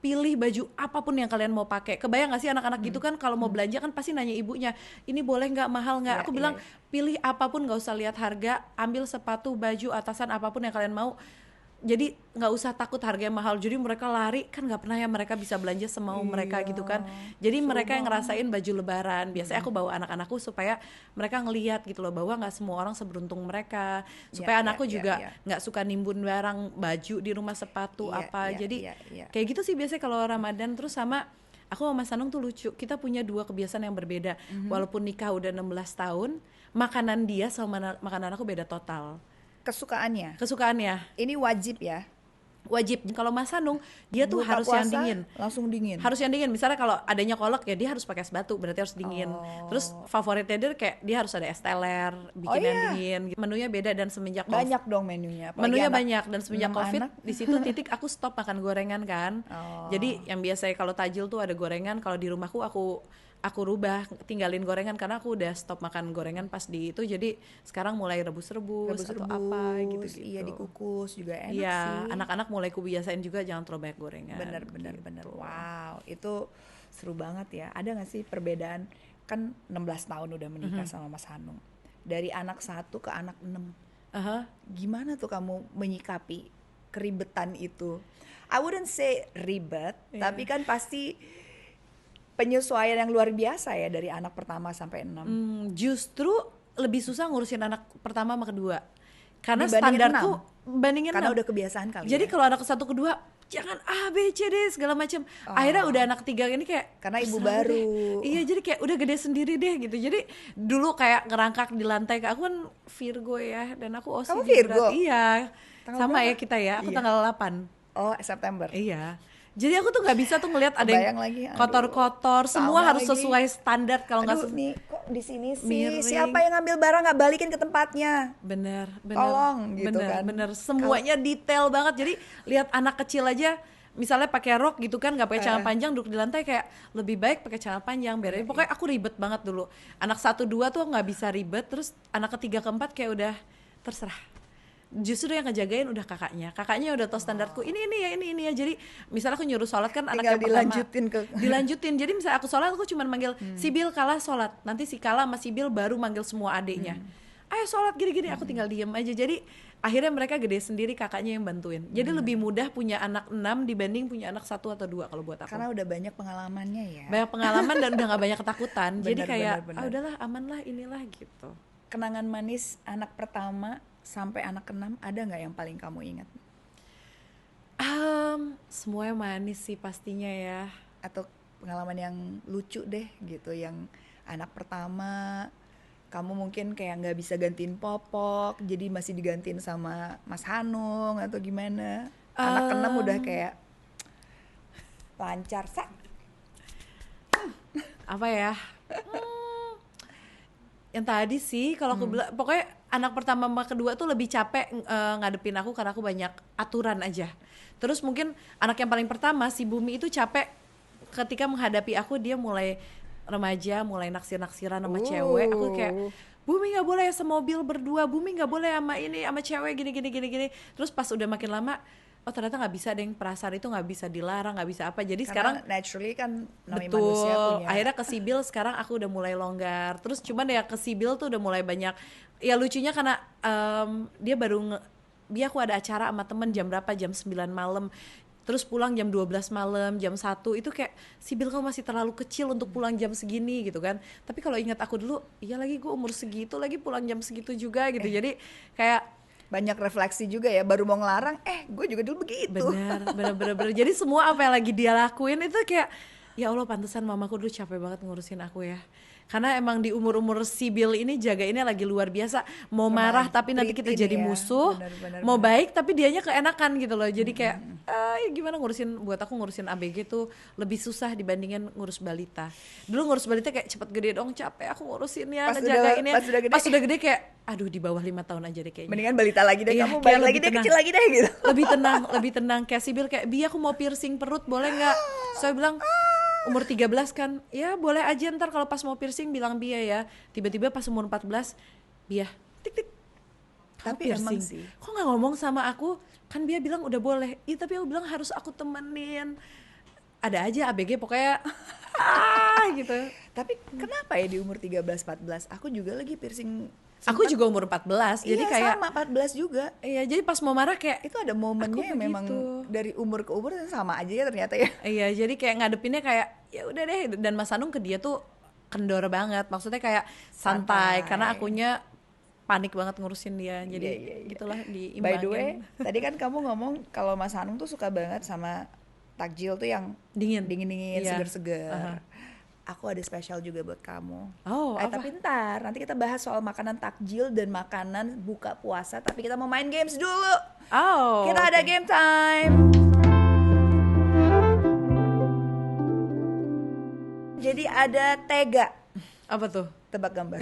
A: Pilih baju apapun yang kalian mau pakai. Kebayang gak sih anak-anak gitu kan kalau mau belanja kan pasti nanya ibunya, ini boleh nggak, mahal nggak? Aku bilang pilih apapun, nggak usah lihat harga, ambil sepatu, baju, atasan apapun yang kalian mau. Jadi nggak usah takut harganya mahal. Jadi mereka lari kan, nggak pernah ya mereka bisa belanja semau mereka gitu kan. Jadi mereka yang ngerasain baju lebaran. Biasanya aku bawa anak-anakku supaya mereka ngelihat gitu loh, bahwa nggak semua orang seberuntung mereka. Supaya anakku juga nggak suka nimbun barang, baju di rumah, sepatu Jadi kayak gitu sih biasanya kalau Ramadan. Terus sama aku sama Mas Hanung tuh lucu, kita punya 2 kebiasaan yang berbeda. Walaupun nikah udah 16 tahun, makanan dia sama makanan aku beda total.
B: Kesukaannya ini wajib ya?
A: Wajib. Kalau Mas Hanung dia tuh harus yang dingin.
B: Langsung dingin.
A: Harus yang dingin. Misalnya kalau adanya kolak ya dia harus pakai es batu, berarti harus dingin. Terus favoritnya dia kayak dia harus ada es teler, bikin yang dingin. Menunya beda dan semenjak
B: banyak dong menunya.
A: Menunya banyak dan semenjak COVID di situ titik aku stop makan gorengan kan. Jadi yang biasanya kalau tajil tuh ada gorengan, kalau di rumahku aku aku rubah, tinggalin gorengan karena aku udah stop makan gorengan pas di itu, jadi sekarang mulai rebus-rebus atau apa gitu-gitu.
B: Iya, dikukus juga enak
A: Iya,
B: sih.
A: anak-anak mulai kubiasain juga jangan terlalu banyak gorengan.
B: Bener. Wow, itu seru banget ya. Ada gak sih perbedaan, kan 16 tahun udah menikah sama Mas Hanung, dari anak 1 ke anak 6,
A: Aha.
B: gimana tuh kamu menyikapi keribetan itu? I wouldn't say ribet, tapi kan pasti penyesuaian yang luar biasa ya dari anak pertama sampai 6.
A: Justru lebih susah ngurusin anak pertama sama kedua. Karena
B: Dibandingin
A: standarku
B: 6?
A: bandingin
B: Karena
A: 6.
B: udah kebiasaan kali
A: Jadi
B: ya.
A: kalau anak ke 1 ke 2 jangan A B C D segala macam. Akhirnya udah anak 3 ini kayak
B: Karena ibu
A: terserah
B: baru.
A: deh. Iya, jadi kayak udah gede sendiri deh gitu. Jadi dulu kayak ngerangkak di lantai, aku kan Virgo ya, dan aku OCD
B: Kamu Virgo?
A: berat. Iya.
B: Tanggal
A: Sama
B: berapa?
A: ya kita ya. Aku
B: Iya.
A: tanggal 8.
B: Oh, September.
A: Iya. Jadi aku tuh nggak bisa tuh ngelihat ada
B: Kebayang
A: yang
B: lagi, aduh.
A: kotor-kotor, semua
B: Sama
A: harus
B: lagi.
A: sesuai standar. Kalau nggak
B: Aduh nih, kok di sini sih
A: miring.
B: siapa yang ngambil barang nggak balikin ke tempatnya?
A: bener
B: Tolong, gitu kan.
A: bener semuanya detail banget. Jadi lihat anak kecil aja misalnya pakai rok gitu kan, nggak pakai celana panjang, duduk di lantai, kayak lebih baik pakai celana panjang biar pokoknya aku ribet banget dulu. Anak 1 2 tuh nggak bisa ribet, terus anak ketiga keempat kayak udah terserah. Justru yang ngejagain udah kakaknya udah tahu standarku, ini ya. Jadi misalnya aku nyuruh sholat kan, anak
B: Tinggal
A: yang pertama
B: dilanjutin
A: jadi misalnya aku sholat, aku cuma manggil si Bil, Kala sholat, nanti si Kala sama si Bil baru manggil semua adiknya, ayo sholat gini-gini, aku tinggal diem aja. Jadi akhirnya mereka gede sendiri, kakaknya yang bantuin. Jadi lebih mudah punya anak 6 dibanding punya anak 1 atau 2 kalau buat aku.
B: Karena udah banyak pengalamannya ya.
A: Banyak pengalaman dan udah gak banyak ketakutan. Jadi kayak
B: bener.
A: udahlah, aman lah, inilah gitu.
B: Kenangan manis anak pertama sampai anak ke-6 ada nggak yang paling kamu ingat?
A: Semuanya manis sih pastinya ya.
B: Atau pengalaman yang lucu deh gitu, yang anak pertama kamu mungkin kayak nggak bisa gantiin popok, jadi masih digantiin sama Mas Hanung atau gimana? Anak ke-6 udah kayak lancar sak.
A: Apa ya? Yang tadi sih kalau aku bilang, pokoknya anak pertama sama kedua tuh lebih capek ngadepin aku karena aku banyak aturan aja. Terus mungkin anak yang paling pertama si Bumi itu capek ketika menghadapi aku, dia mulai remaja, mulai naksir-naksiran sama cewek. Aku kayak, Bumi nggak boleh semobil berdua, Bumi nggak boleh sama ini sama cewek gini. Terus pas udah makin lama, oh ternyata nggak bisa deh, perasaan itu nggak bisa dilarang, nggak bisa apa. Jadi
B: Karena
A: sekarang
B: naturally kan namanya
A: betul,
B: manusia punya.
A: akhirnya ke Sibil sekarang aku udah mulai longgar. Terus cuman ya ke Sibil tuh udah mulai banyak. Ya lucunya karena dia dia aku ada acara sama temen jam berapa, jam 9 malam. Terus pulang jam 12 malam, jam 1 itu kayak, Sibil kamu masih terlalu kecil untuk pulang jam segini gitu kan. Tapi kalau ingat aku dulu, iya lagi gue umur segitu lagi pulang jam segitu juga gitu. Jadi kayak
B: banyak refleksi juga ya, baru mau ngelarang, gue juga dulu begitu.
A: bener. Jadi semua apa yang lagi dia lakuin itu kayak, ya Allah pantesan mamaku dulu capek banget ngurusin aku ya. Karena emang di umur-umur Sibil ini jagainnya lagi luar biasa. Mau marah tapi nanti kita jadi musuh, mau baik tapi dianya keenakan gitu loh. Jadi kayak ya gimana buat aku ngurusin ABG tuh lebih susah dibandingin ngurus balita. Dulu ngurus balita kayak cepet gede dong, capek aku ngurusinnya, ngejagainnya. Pas udah gede kayak aduh di bawah 5 tahun aja deh kayaknya.
B: Mendingan balita lagi deh, kamu
A: kayak
B: balik lagi deh,
A: tenang.
B: kecil lagi deh gitu.
A: Lebih tenang kayak Sibil kayak, Bi aku mau piercing perut boleh nggak? Saya bilang umur 13 kan, ya boleh aja, ntar kalau pas mau piercing bilang Bia ya. Tiba-tiba pas umur 14, Bia tik
B: Tapi emang sih,
A: kok nggak ngomong sama aku? Kan Bia bilang udah boleh. Iya tapi aku bilang harus aku temenin. Ada aja ABG pokoknya gitu.
B: Tapi kenapa ya di umur 13-14 aku juga lagi piercing.
A: Aku juga umur 14, jadi kayak
B: sama 14 juga.
A: Iya, jadi pas mau marah kayak
B: Itu ada momennya yang memang dari umur ke umur sama aja ya ternyata ya.
A: Iya, jadi kayak ngadepinnya kayak ya udah deh. Dan Mas Hanung ke dia tuh kendor banget, maksudnya kayak santai. Karena akunya panik banget ngurusin dia. Jadi gitulah diimbangin.
B: By the way, tadi kan kamu ngomong kalau Mas Hanung tuh suka banget sama takjil tuh yang dingin,
A: Iya.
B: seger-seger. Aku ada spesial juga buat kamu.
A: Oh, apa?
B: Tapi ntar, nanti kita bahas soal makanan takjil dan makanan buka puasa. Tapi kita mau main games dulu.
A: Oh,
B: Kita ada game time. Jadi ada tega.
A: apa tuh?
B: Tebak gambar.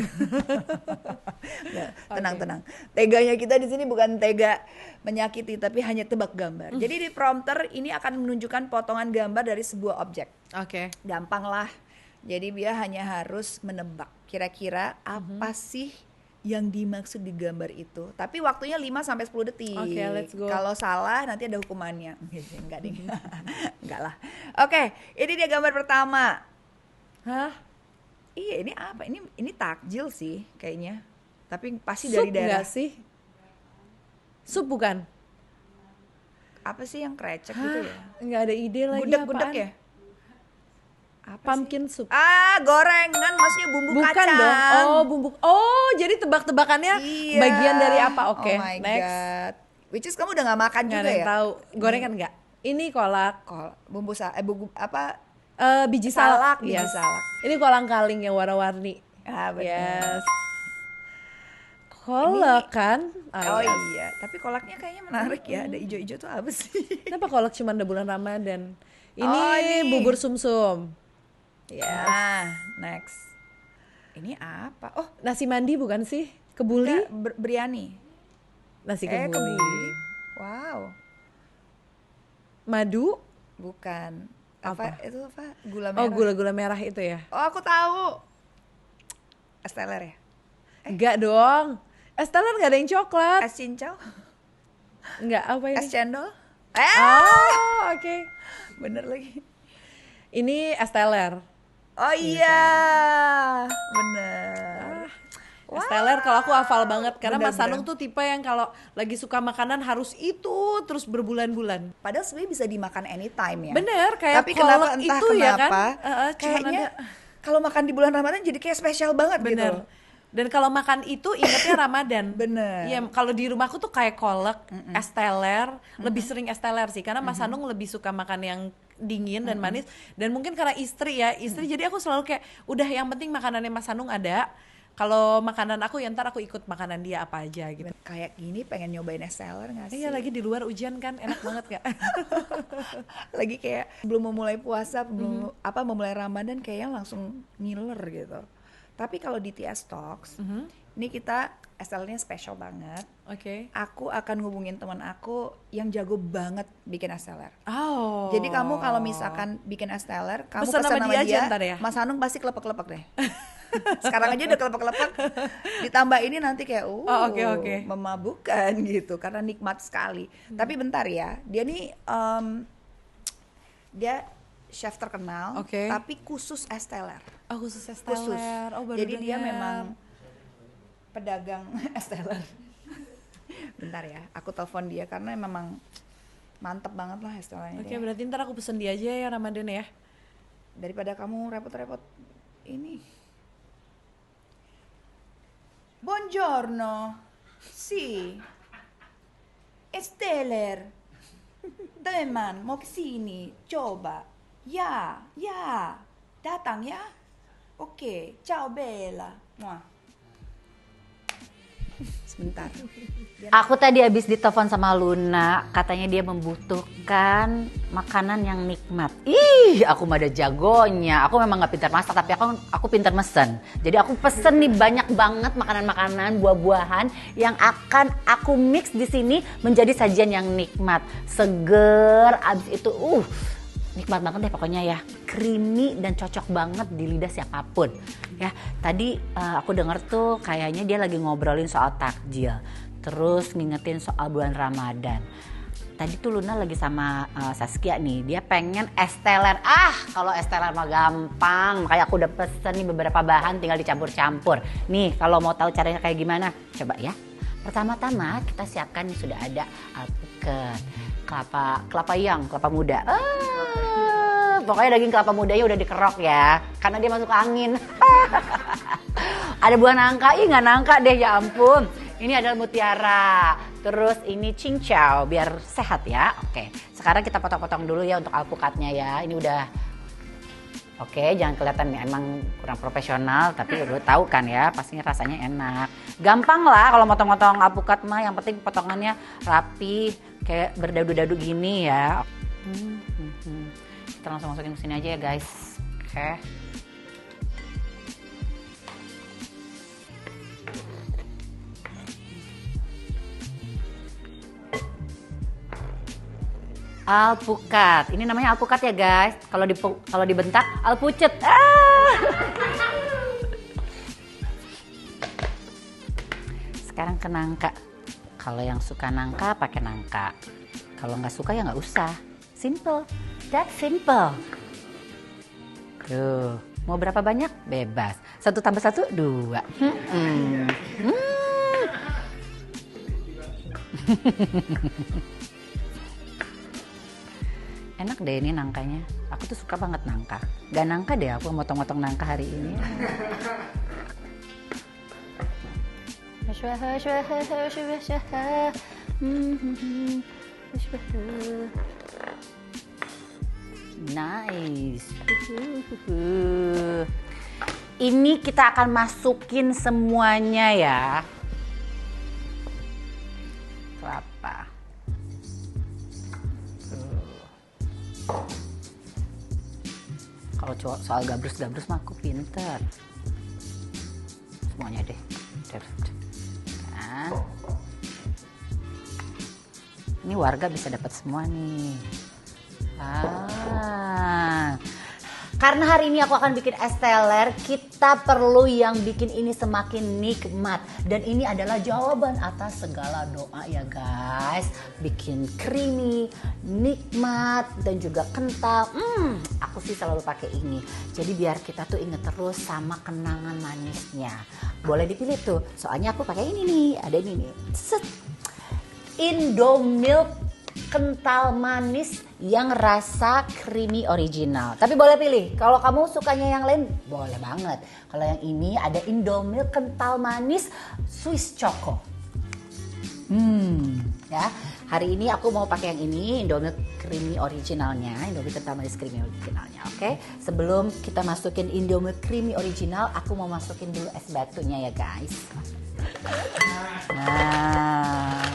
B: Nggak, tenang. Teganya kita di sini bukan tega menyakiti, tapi hanya tebak gambar. Jadi di prompter ini akan menunjukkan potongan gambar dari sebuah objek.
A: Oke.
B: Gampang lah. Jadi dia hanya harus menebak kira-kira apa sih yang dimaksud di gambar itu. Tapi waktunya 5 sampai 10 detik.
A: Oke, let's go.
B: Kalau salah nanti ada hukumannya. Enggak deh. Enggak lah. Oke, ini dia gambar pertama.
A: Hah?
B: Iya, ini apa? Ini takjil sih kayaknya. Tapi pasti
A: Sup
B: dari daerah.
A: nggak sih? Sup bukan?
B: Apa sih yang krecek gitu ya?
A: Nggak ada ide lagi.
B: Gudeg-gudeg
A: apaan?
B: ya? Apa
A: Pumpkin soup.
B: gorengan, maksudnya bumbu
A: Bukan
B: kacang.
A: dong. Oh, bumbu. Oh, jadi tebak-tebakannya
B: Iya.
A: bagian dari apa? Oke,
B: Oh my
A: next.
B: God. Which is kamu udah gak makan
A: Nggak
B: juga
A: ada yang
B: ya?
A: tahu. Gorengan nggak? Ini kolak.
B: Bumbu apa?
A: Biji
B: Salak,
A: salak.
B: biji
A: Yes.
B: salak.
A: Ini kolang kaling yang warna-warni.
B: Ah, benar.
A: Yes. Kolak kan?
B: Oh
A: yes.
B: iya, tapi kolaknya kayaknya menarik ya. Ada ijo-ijo tuh apa sih?
A: Kenapa kolak cuma ada bulan Ramadan? Ini,
B: Oh, ini.
A: bubur sumsum.
B: Ya, next. Ini apa? Oh,
A: Nasi mandi bukan sih? Kebuli?
B: enggak, biryani.
A: Nasi kebuli.
B: Kebuli. Wow,
A: Madu?
B: bukan.
A: Apa?
B: Itu apa? Gula merah.
A: Oh, gula-gula merah itu ya?
B: Oh, aku tahu. Es teler ya?
A: Enggak dong. Es teler nggak ada yang coklat.
B: Es cincau?
A: Enggak, apa ini?
B: Es cendol?
A: Oh, oke.
B: Bener lagi.
A: Ini es teler.
B: Oh iya, bener.
A: Es teler kalau aku hafal banget karena
B: Bener,
A: Mas Sanung
B: bener.
A: tuh tipe yang kalau lagi suka makanan harus itu terus berbulan-bulan.
B: Padahal sebenarnya bisa dimakan anytime ya.
A: Bener, kayak
B: Tapi kenapa
A: kolak
B: entah
A: itu ya kan?
B: kenapa,
A: Cuman
B: kayaknya
A: ada-
B: kalau makan di bulan Ramadan jadi kayak spesial banget
A: Bener.
B: gitu.
A: Dan kalau makan itu ingetnya Ramadan.
B: Bener.
A: Iya, kalau di rumahku tuh kayak kolak, es teler, lebih sering es teler sih karena Mas Sanung lebih suka makan yang dingin dan manis dan mungkin karena istri jadi aku selalu kayak udah yang penting makanannya Mas Sanung ada. Kalau makanan aku ya ntar aku ikut makanan dia apa aja gitu.
B: Kayak gini pengen nyobain es teler gak sih?
A: Iya lagi di luar ujian kan enak banget gak?
B: Lagi kayak belum memulai puasa, belum memulai Ramadan kayaknya langsung ngiler gitu. Tapi kalau di TS Talks, ini kita es telernya spesial banget.
A: Oke.
B: Aku akan ngubungin teman aku yang jago banget bikin es teler.
A: Oh.
B: Jadi kamu kalau misalkan bikin es teler, kamu
A: Pesen
B: pesan
A: sama
B: sama
A: dia
B: dia,
A: aja ntar ya?
B: Mas Hanung pasti kelepek-kelepek deh. Sekarang aja udah kelepek-kelepek. Ditambah ini nanti kayak
A: oke.
B: memabukkan gitu karena nikmat sekali. Tapi bentar ya, dia nih dia chef terkenal,
A: Oke.
B: tapi khusus es teler.
A: Oh khusus es
B: Khusus.
A: teler. Oh baru
B: Jadi dia
A: dengar.
B: memang pedagang es teler. Bentar ya, aku telepon dia karena memang mantep banget lah es telernya.
A: Oke
B: dia.
A: berarti ntar aku pesen dia aja ya Ramadan ya.
B: Daripada kamu repot-repot ini. Buongiorno. Sì. Esteller. Dove man? Mau kesini. Coba. Ya. Datang ya. Oke. Ciao Bella. Muah. Sebentar.
C: Aku tadi habis ditelepon sama Luna, katanya dia membutuhkan makanan yang nikmat. Ih, aku mah ada jagonya. Aku memang nggak pintar masak, tapi aku pintar mesen. Jadi aku pesen nih banyak banget makanan-makanan, buah-buahan yang akan aku mix di sini menjadi sajian yang nikmat, seger. Abis itu, nikmat banget deh pokoknya ya, creamy dan cocok banget di lidah siapapun. Ya, tadi aku denger tuh kayaknya dia lagi ngobrolin soal takjil, terus ngingetin soal bulan Ramadan. Tadi tuh Luna lagi sama Saskia nih, dia pengen es teler. Kalau es teler mah gampang, makanya aku udah pesen nih beberapa bahan, tinggal dicampur-campur. Nih, kalau mau tahu caranya kayak gimana, coba ya. Pertama-tama kita siapkan nih, sudah ada alpukat, kelapa muda. Pokoknya daging kelapa mudanya udah dikerok ya, karena dia masuk angin. Ada buah nangka, nggak nangka deh, ya ampun. Ini adalah mutiara, terus ini cincau biar sehat ya. Oke, sekarang kita potong-potong dulu ya untuk alpukatnya ya. Ini udah oke, jangan kelihatan nih emang kurang profesional, tapi udah tahu kan ya, pastinya rasanya enak. Gampang lah kalau motong-motong alpukat mah, yang penting potongannya rapi, kayak berdadu-dadu gini ya. Kita langsung masukin ke sini aja ya guys. Oke. Alpukat. Ini namanya alpukat ya guys. Kalau dibentak alpucet. Sekarang ke nangka. Kalau yang suka nangka pakai nangka. Kalau nggak suka ya nggak usah. Simple. That simple. Tuh, mau berapa banyak? Bebas. 1 tambah 1, 2. Enak deh ini nangkanya. Aku tuh suka banget nangka. Gak nangka deh aku motong-motong nangka hari ini. Nice. Ini kita akan masukin semuanya ya. Kelapa. Kalau soal gabrus mah aku pinter. Semuanya deh. Nah. Ini warga bisa dapat semua nih. Karena hari ini aku akan bikin es teler, kita perlu yang bikin ini semakin nikmat. Dan ini adalah jawaban atas segala doa ya guys. Bikin creamy, nikmat, dan juga kental. Aku sih selalu pakai ini. Jadi biar kita tuh inget terus sama kenangan manisnya. Boleh dipilih tuh, soalnya aku pakai ini nih. Ada ini nih. Set. Indomilk kental manis yang rasa creamy original. Tapi boleh pilih. Kalau kamu sukanya yang lain, boleh banget. Kalau yang ini ada Indomilk kental manis Swiss Choco. Ya. Hari ini aku mau pakai yang ini, Indomilk creamy originalnya, Indomilk kental manis creamy originalnya. Oke. Sebelum kita masukin Indomilk creamy original, aku mau masukin dulu es batunya ya, guys. Nah.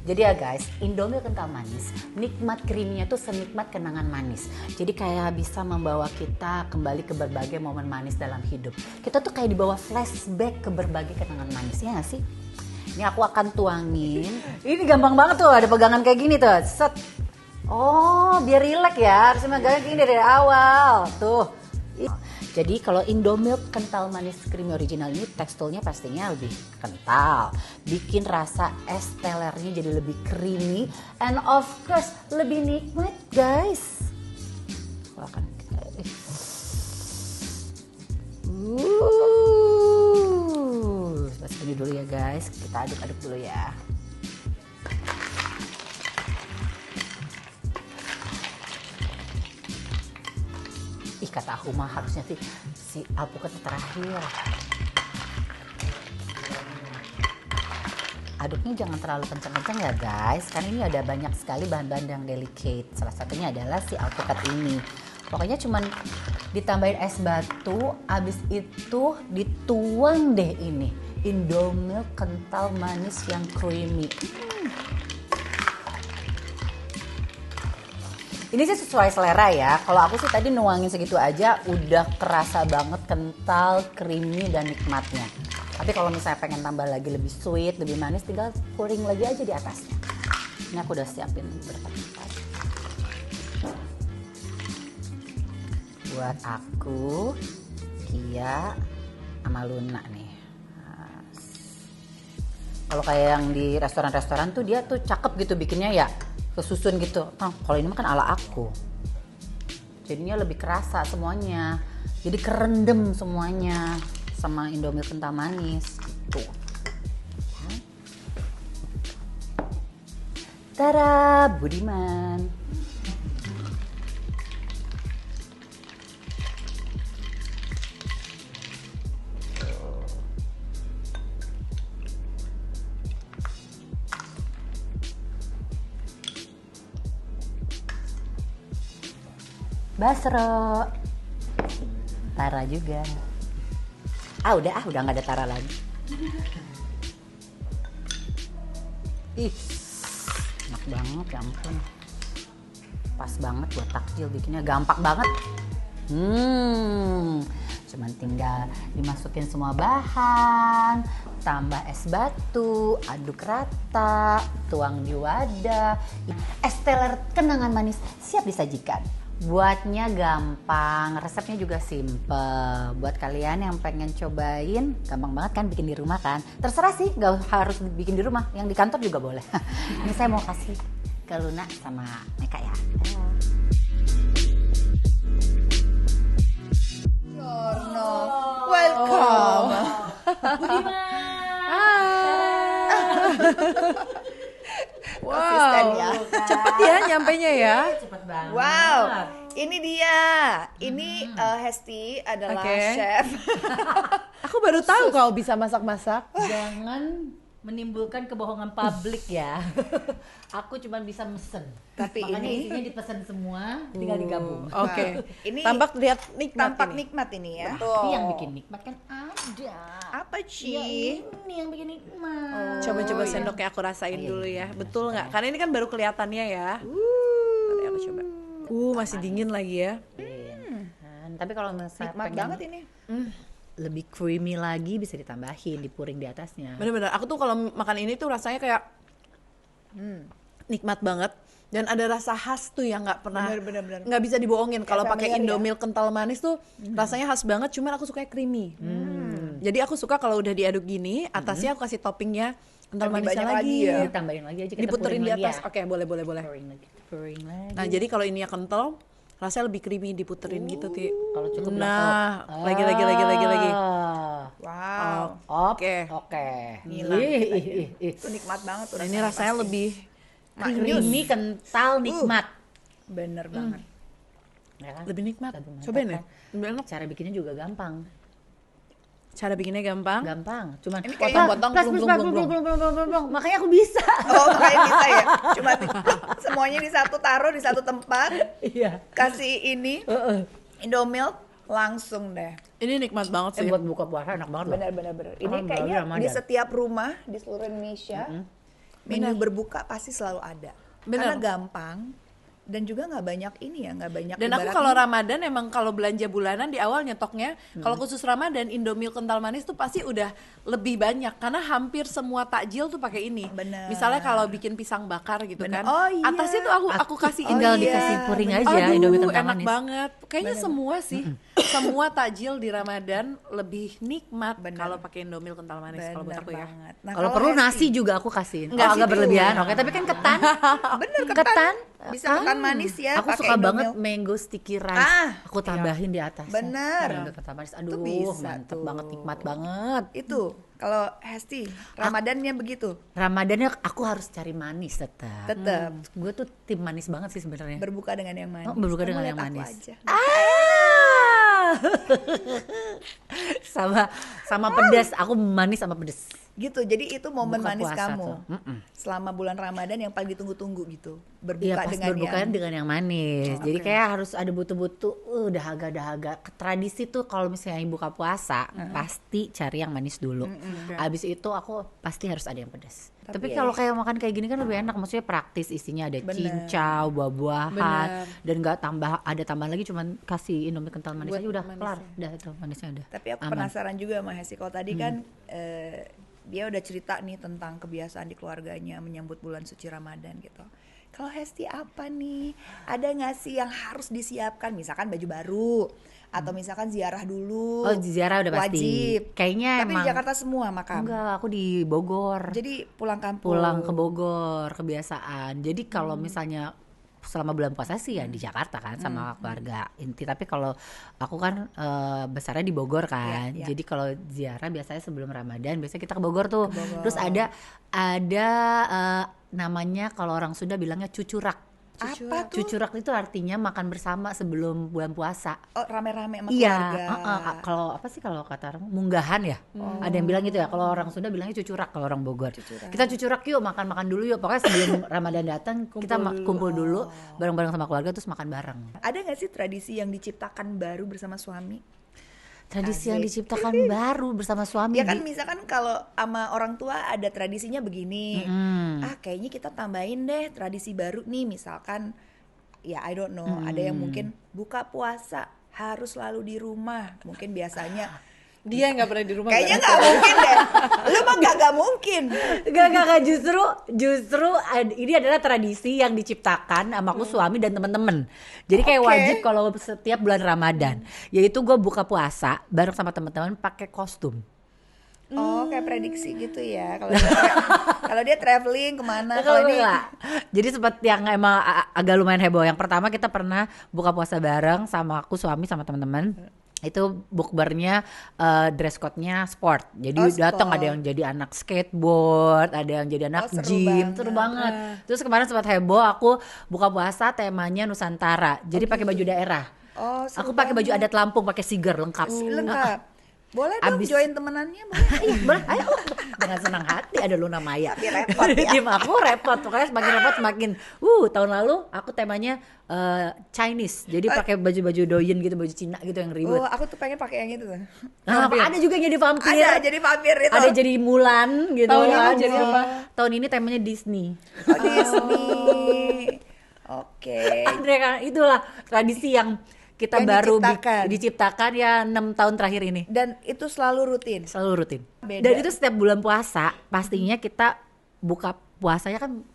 C: Jadi ya guys, Indomilk kental manis, nikmat creamy-nya tuh senikmat kenangan manis. Jadi kayak bisa membawa kita kembali ke berbagai momen manis dalam hidup. Kita tuh kayak dibawa flashback ke berbagai kenangan manis, ya gak sih? Ini aku akan tuangin. Ini gampang banget tuh, ada pegangan kayak gini tuh. Set. Oh, biar rileks ya, harus megangnya gini dari awal. Tuh. Jadi kalau Indomilk kental manis creamy original ini teksturnya pastinya lebih kental, bikin rasa es telernya jadi lebih creamy, and of course lebih nikmat guys. Akan kita ini dulu ya guys, kita aduk-aduk dulu ya. Kata aku mah harusnya sih si alpukat terakhir. Aduknya jangan terlalu kencang-kencang ya guys, karena ini ada banyak sekali bahan-bahan yang delicate. Salah satunya adalah si alpukat ini. Pokoknya cuman ditambahin es batu, abis itu dituang deh ini Indomilk kental manis yang creamy. Ini sih sesuai selera ya. Kalau aku sih tadi nuangin segitu aja udah kerasa banget kental, creamy, dan nikmatnya. Tapi kalau misalnya pengen tambah lagi lebih sweet, lebih manis, tinggal pouring lagi aja di atasnya. Ini aku udah siapin beberapa tempat. Buat aku, Kia, sama Luna nih. Kalau kayak yang di restoran-restoran tuh dia tuh cakep gitu bikinnya ya. Kesusun gitu. Kalau ini makan ala aku. Jadinya lebih kerasa semuanya. Jadi kerendam semuanya sama Indomilk kental manis. Tuh. Tara, Budiman. Basro, Tara juga. Udah nggak ada Tara lagi. Ih, enak banget ya ampun. Pas banget buat takjil bikinnya, gampang banget. Cuman tinggal dimasukin semua bahan, tambah es batu, aduk rata, tuang di wadah. Es teler kenangan manis siap disajikan. Buatnya gampang, resepnya juga simple. Buat kalian yang pengen cobain, gampang banget kan bikin di rumah kan. Terserah sih, gak harus bikin di rumah, yang di kantor juga boleh. Ini saya mau kasih ke Luna sama Meka ya.
B: Giorno, welcome. Konsisten ya.
A: Cepet ya nyampenya ya.
C: Cepet banget.
B: Wow, ini dia. Ini Hesti adalah
A: Oke.
B: chef.
A: Aku baru tahu kau bisa masak-masak.
C: Jangan menimbulkan kebohongan publik ya. Aku cuma bisa mesen.
B: Tapi
C: makanya
B: ini-
C: isinya dipesan semua, tinggal digabung.
A: Oke.
B: Ini
A: Tampak lihat nikmat
B: Tampak
A: ini.
B: nikmat ini ya.
C: Tapi yang bikin nikmat kan ada.
B: Apa
C: Ya
B: Ci?
C: ini yang bikin nikmat.
A: Coba-coba sendoknya aku rasain dulu ya. Betul nggak? Karena ini kan baru kelihatannya ya. Mari aku coba. Masih dingin lagi ya.
C: Kan, tapi kalau misalnya
B: Nikmat
C: pengen
B: banget ini.
C: lebih creamy lagi bisa ditambahin, dipuring di atasnya.
A: Bener-bener. Aku tuh kalau makan ini tuh rasanya kayak nikmat banget. Dan ada rasa khas tuh yang nggak pernah,
B: Bener.
A: nggak bisa dibohongin. Kalau pakai
B: familiar ya?
A: Indomilk kental manis tuh rasanya khas banget. Cuman aku suka creamy. Jadi aku suka kalau udah diaduk gini, atasnya aku kasih toppingnya kental
B: Lebih
A: manisnya
B: banyak
A: lagi.
B: lagi ya.
C: Ditambahin lagi aja, kita
A: Diputerin
C: puring
A: di
C: lagi
A: atas.
C: ya.
A: Oke, boleh.
C: Puring lagi.
A: Nah, jadi kalau ininya kental, rasanya lebih creamy diputerin gitu, Ti.
C: Kalau cukup
A: Nah,
C: laptop.
A: lagi.
B: Wow.
A: Oke.
C: Oke.
B: Ngilang
C: Ih.
B: Itu nikmat banget tuh.
A: Nah, ini rasanya
B: pasti.
A: lebih
C: Creamy, kental, nikmat.
B: Bener banget.
C: Ya kan?
A: lebih nikmat.
C: Lebih mantap
A: Cobain ya.
C: kan?
A: Lebih enak.
C: Cara bikinnya juga gampang.
A: Cara bikinnya gampang.
C: Cuman
B: Ini kayaknya
A: potong,
C: belum. Makanya aku bisa.
B: Oh, makanya bisa ya. Cuma semuanya di satu taruh di satu tempat.
C: Iya.
B: Kasih ini Indomilk langsung deh.
A: Ini nikmat banget sih.
C: Buat buka puasa enak banget loh.
B: Benar. Ini
C: Apalagi
B: kayaknya
C: Ramadan.
B: di setiap rumah di seluruh Indonesia menu berbuka pasti selalu ada.
A: Benar.
B: Karena gampang dan juga nggak banyak ini ya, nggak banyak.
A: Dan aku
B: ibaratnya-
A: kalau Ramadan emang kalau belanja bulanan di awal nyetoknya, kalau khusus Ramadan Indomilk kental manis tuh pasti udah lebih banyak karena hampir semua takjil tuh pakai ini.
B: Bener.
A: Misalnya kalau bikin pisang bakar gitu
B: Bener.
A: kan,
B: Oh, iya.
A: atasnya tuh aku kasih
C: Tinggal
A: Indomie.
C: dikasih puring aja
A: Aduh,
C: Indomie kental
A: enak
C: manis.
A: banget. Kayaknya semua sih, semua takjil di Ramadan lebih nikmat
B: Bener.
A: kalau pakai Indomilk kental manis kalau buat
B: Bener
A: aku ya.
B: banget. Nah,
C: Kalau perlu
B: Hesti,
C: nasi juga aku kasihin.
A: Enggak
C: Oh,
A: sih,
C: agak berlebihan.
A: Tiu.
C: Oke, tapi kan ketan.
B: bener
C: Ketan.
B: bisa ketan manis ya.
C: Aku
B: pakai
C: suka banget
B: Indomilk.
C: mango sticky rice.
B: Ah,
C: Aku tambahin di atas.
B: Bener.
C: Mango kental manis. Aduh,
B: Itu bisa
C: mantep
B: tuh.
C: banget, nikmat banget.
B: Itu kalau Hesti Ramadannya begitu.
C: Ramadannya aku harus cari manis tetap.
B: Tetap
C: Gue tuh tim manis banget sih sebenarnya.
B: berbuka dengan yang manis.
C: Oh, berbuka
B: Kamu
C: dengan
B: lihat
C: yang
B: aku
C: manis.
B: aja.
C: sama pedas. Aku manis sama pedas.
B: Gitu. Jadi itu momen
C: Buka
B: manis
C: puasa
B: kamu
C: tuh.
B: selama bulan Ramadan yang paling ditunggu-tunggu gitu.
C: Iya,
B: Berbuka
C: pas
B: dengan
C: berbuka
B: yang
C: dengan yang manis.
B: Oh,
C: Jadi
B: oke.
C: kayak harus ada butuh-butuh, dahaga. Tradisi tuh kalau misalnya buka puasa pasti cari yang manis dulu. Abis itu aku pasti harus ada yang pedas. Tapi
B: ya-
C: kalau kayak makan kayak gini kan lebih enak, maksudnya praktis, isinya ada
B: Bener.
C: cincau, buah-buahan,
A: Bener.
C: dan nggak ada tambahan lagi, cuman kasih Indomie kental manis
A: Buat
C: aja udah
A: manisnya.
C: kelar, udah itu manisnya udah.
B: Tapi aku
C: aman.
B: penasaran juga sama Hesti. Kalau tadi kan dia udah cerita nih tentang kebiasaan di keluarganya menyambut bulan suci Ramadan gitu. Kalau Hesti apa nih? Ada nggak sih yang harus disiapkan? Misalkan baju baru atau misalkan ziarah dulu.
C: Oh, ziarah udah pasti.
B: Wajib.
C: Kayaknya
B: Tapi
C: emang
B: di Jakarta semua makam.
C: enggak, aku di Bogor.
B: Jadi pulang kampung.
C: Pulang ke Bogor kebiasaan. Jadi kalau misalnya selama bulan puasa sih ya di Jakarta kan sama keluarga inti. Tapi kalau aku kan besarnya di Bogor kan.
B: Iya, iya.
C: Jadi kalau ziarah biasanya sebelum Ramadan biasanya kita ke Bogor tuh.
B: Ke Bogor.
C: Terus ada namanya kalau orang Sunda bilangnya cucurak.
B: Apa tuh?
C: Cucurak itu artinya makan bersama sebelum bulan puasa.
B: Oh, rame-rame sama
C: Iya,
B: keluarga.
C: kalau apa sih kalau kata orang munggahan ya? Ada yang bilang gitu ya. Kalau orang Sunda bilangnya cucurak, kalau orang Bogor.
B: Cucurak.
C: Kita cucurak yuk, makan-makan dulu yuk. Pokoknya sebelum Ramadan datang kita kumpul dulu bareng-bareng sama keluarga terus makan bareng.
B: Ada nggak sih tradisi yang diciptakan baru bersama suami?
C: Tradisi yang
B: Asik.
C: diciptakan baru bersama suami.
B: Ya kan misalkan kalau sama orang tua ada tradisinya begini. Kayaknya kita tambahin deh tradisi baru nih, misalkan ya I don't know, ada yang mungkin buka puasa harus selalu di rumah. Mungkin biasanya
A: Dia nggak pernah di rumah.
B: kayaknya nggak mungkin deh. Lu mah nggak mungkin.
C: Gak, justru ini adalah tradisi yang diciptakan sama aku, suami dan temen-temen. Jadi kayak
B: Oke.
C: wajib kalau setiap bulan Ramadan, yaitu gue buka puasa bareng sama teman-teman pakai kostum.
B: Oh, kayak prediksi gitu ya. Kalau dia traveling kemana?
C: Kalau
B: Kalau ini
C: enggak. Jadi seperti yang emang agak lumayan heboh. Yang pertama kita pernah buka puasa bareng sama aku, suami sama teman-teman. Itu bukbernya dress code-nya sport. Jadi
B: Oh,
C: datang
B: sport.
C: ada yang jadi anak skateboard, ada yang jadi anak
B: seru
C: gym,
B: banget.
C: seru banget. Terus kemarin sempat heboh, aku buka puasa temanya Nusantara. Jadi pakai baju daerah.
B: Oh, seru
C: Aku pakai baju
B: banget.
C: adat Lampung, pakai siger lengkap.
B: Lengkap. Boleh dong
C: Abis-
B: join temenannya, boleh.
C: Iya, boleh. Ayo. Dengan senang hati ada Luna Maya.
B: Tapi repot ya.
C: Tim aku repot. Pokoknya semakin repot semakin. Tahun lalu aku temanya Chinese. Jadi pakai baju-baju doyen gitu, baju Cina gitu yang ribet.
B: Oh, aku tuh pengen pakai yang itu tuh.
C: Nah, ada juga yang jadi vampir.
B: Ada jadi vampir itu.
C: Ada jadi Mulan gitu.
A: Tahun ini
C: kan.
A: jadi apa?
C: Tahun ini temanya Disney.
B: Oh, Disney. Oke.
C: Andre, kan itulah tradisi yang kita
B: Yang
C: baru
B: diciptakan.
C: ya 6 tahun terakhir ini.
B: Dan itu selalu rutin.
C: Selalu rutin.
B: Beda.
C: Dan itu setiap bulan puasa pastinya kita buka puasanya kan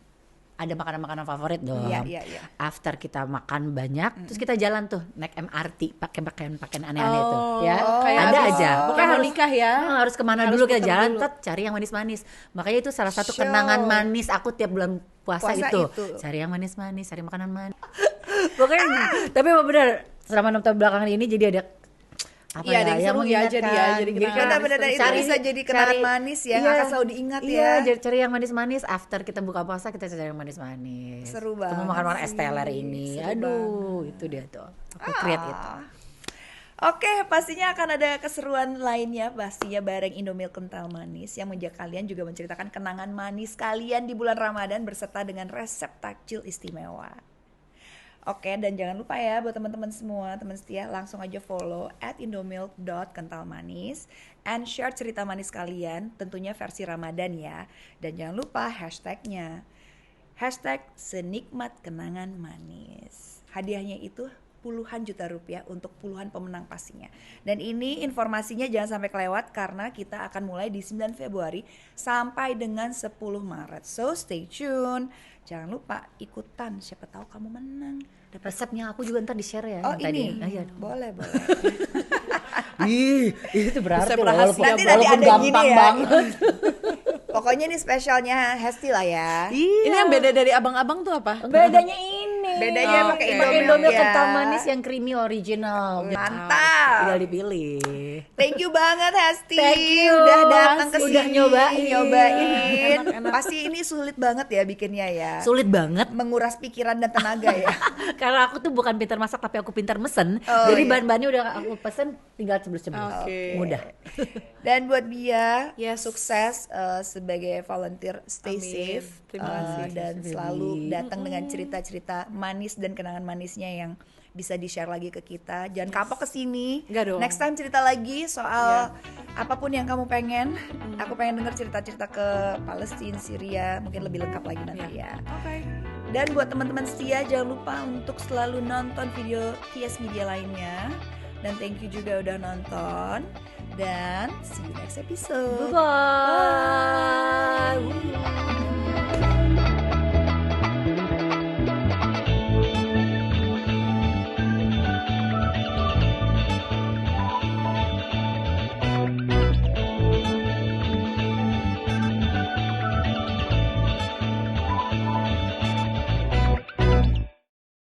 C: ada makanan-makanan favorit dong.
B: Iya.
C: After kita makan banyak, terus kita jalan tuh naik MRT pakai pakaian aneh-aneh tuh, ya.
A: kayak
C: Ada
A: habis-
C: aja.
A: Bukan
C: Pokoknya
A: mau nikah ya.
C: harus kemana
A: Harus
C: dulu kita
A: puter
C: jalan,
A: dulu.
C: tet, cari yang manis-manis. Makanya itu salah satu
B: Show.
C: kenangan manis aku tiap bulan puasa
B: Puasa
C: itu.
B: itu.
C: Cari yang manis-manis, cari makanan manis. Pokoknya tapi emang benar selama 6 tahun belakangan ini jadi ada apa
A: Iya, ada yang seru ya, jadi ya, jadi kenangan.
B: Benar-benar itu bisa jadi kenangan manis ya, nggak akan selalu diingat
C: iya,
B: ya.
C: cari yang manis-manis. After kita buka puasa kita cari yang manis-manis.
B: Seru
C: Ketemu
B: banget
C: makan-makan
B: sih.
C: es teler ini.
B: Seru
C: Aduh, itu dia tuh. Aku create itu.
B: Oke, pastinya akan ada keseruan lainnya pastinya bareng Indomilk kental manis yang menjadi kalian juga menceritakan kenangan manis kalian di bulan Ramadan berserta dengan resep takjil istimewa. Oke, dan jangan lupa ya buat teman-teman semua, teman setia, langsung aja follow @indomilk.kentalmanis and share cerita manis kalian, tentunya versi Ramadan ya. Dan jangan lupa hashtagnya #senikmat kenangan manis. Hadiahnya itu puluhan juta rupiah untuk puluhan pemenang pastinya. Dan ini informasinya jangan sampai kelewat karena kita akan mulai di 9 Februari sampai dengan 10 Maret. So stay tune. Jangan lupa ikutan, siapa tahu kamu menang.
C: Resepnya aku juga ntar di-share ya.
B: Oh
C: yang
B: ini,
C: tadi. Ah, iya.
B: boleh.
C: Ih, itu berarti
A: Resep
C: loh,
A: rahasia.
C: walaupun,
B: Nanti
C: walaupun
B: ada gini
C: gampang
B: ya.
C: banget.
B: Pokoknya ini spesialnya Hesti lah ya.
A: Ini yang beda dari abang-abang tuh apa?
C: Bedanya ini.
B: Bedanya
A: pakai
C: pakai
B: Indomilk
C: Indomilk
B: ya.
C: kental manis yang creamy original.
B: Mantap.
C: Tinggal dipilih.
B: Thank you banget Hesti.
C: Thank you.
B: Udah datang ke
C: Udah
B: sini.
C: nyobain.
B: Enak. Pasti ini sulit banget ya bikinnya ya.
C: Sulit banget.
B: Menguras pikiran dan tenaga ya.
C: Karena aku tuh bukan pintar masak tapi aku pintar mesen.
B: Oh,
C: Jadi
B: iya.
C: bahan-bahannya udah aku pesen, tinggal cebus-cebus.
A: Oke.
C: Mudah.
B: Dan buat Bia,
A: Yes.
B: sukses sebagai volunteer, stay
A: Amin.
B: safe.
A: Terima kasih.
B: Dan
C: Baby.
B: selalu datang dengan cerita-cerita manis dan kenangan manisnya yang bisa di-share lagi ke kita. Jangan kapok ke sini.
A: Enggak dong.
B: Next time cerita lagi soal apapun yang kamu pengen. Aku pengen denger cerita-cerita ke Palestina, Syria, mungkin lebih lengkap lagi nanti ya.
A: Oke.
B: Dan buat teman-teman setia jangan lupa untuk selalu nonton video TS Media lainnya. Dan thank you juga udah nonton. Dan see you next episode.
C: Bye.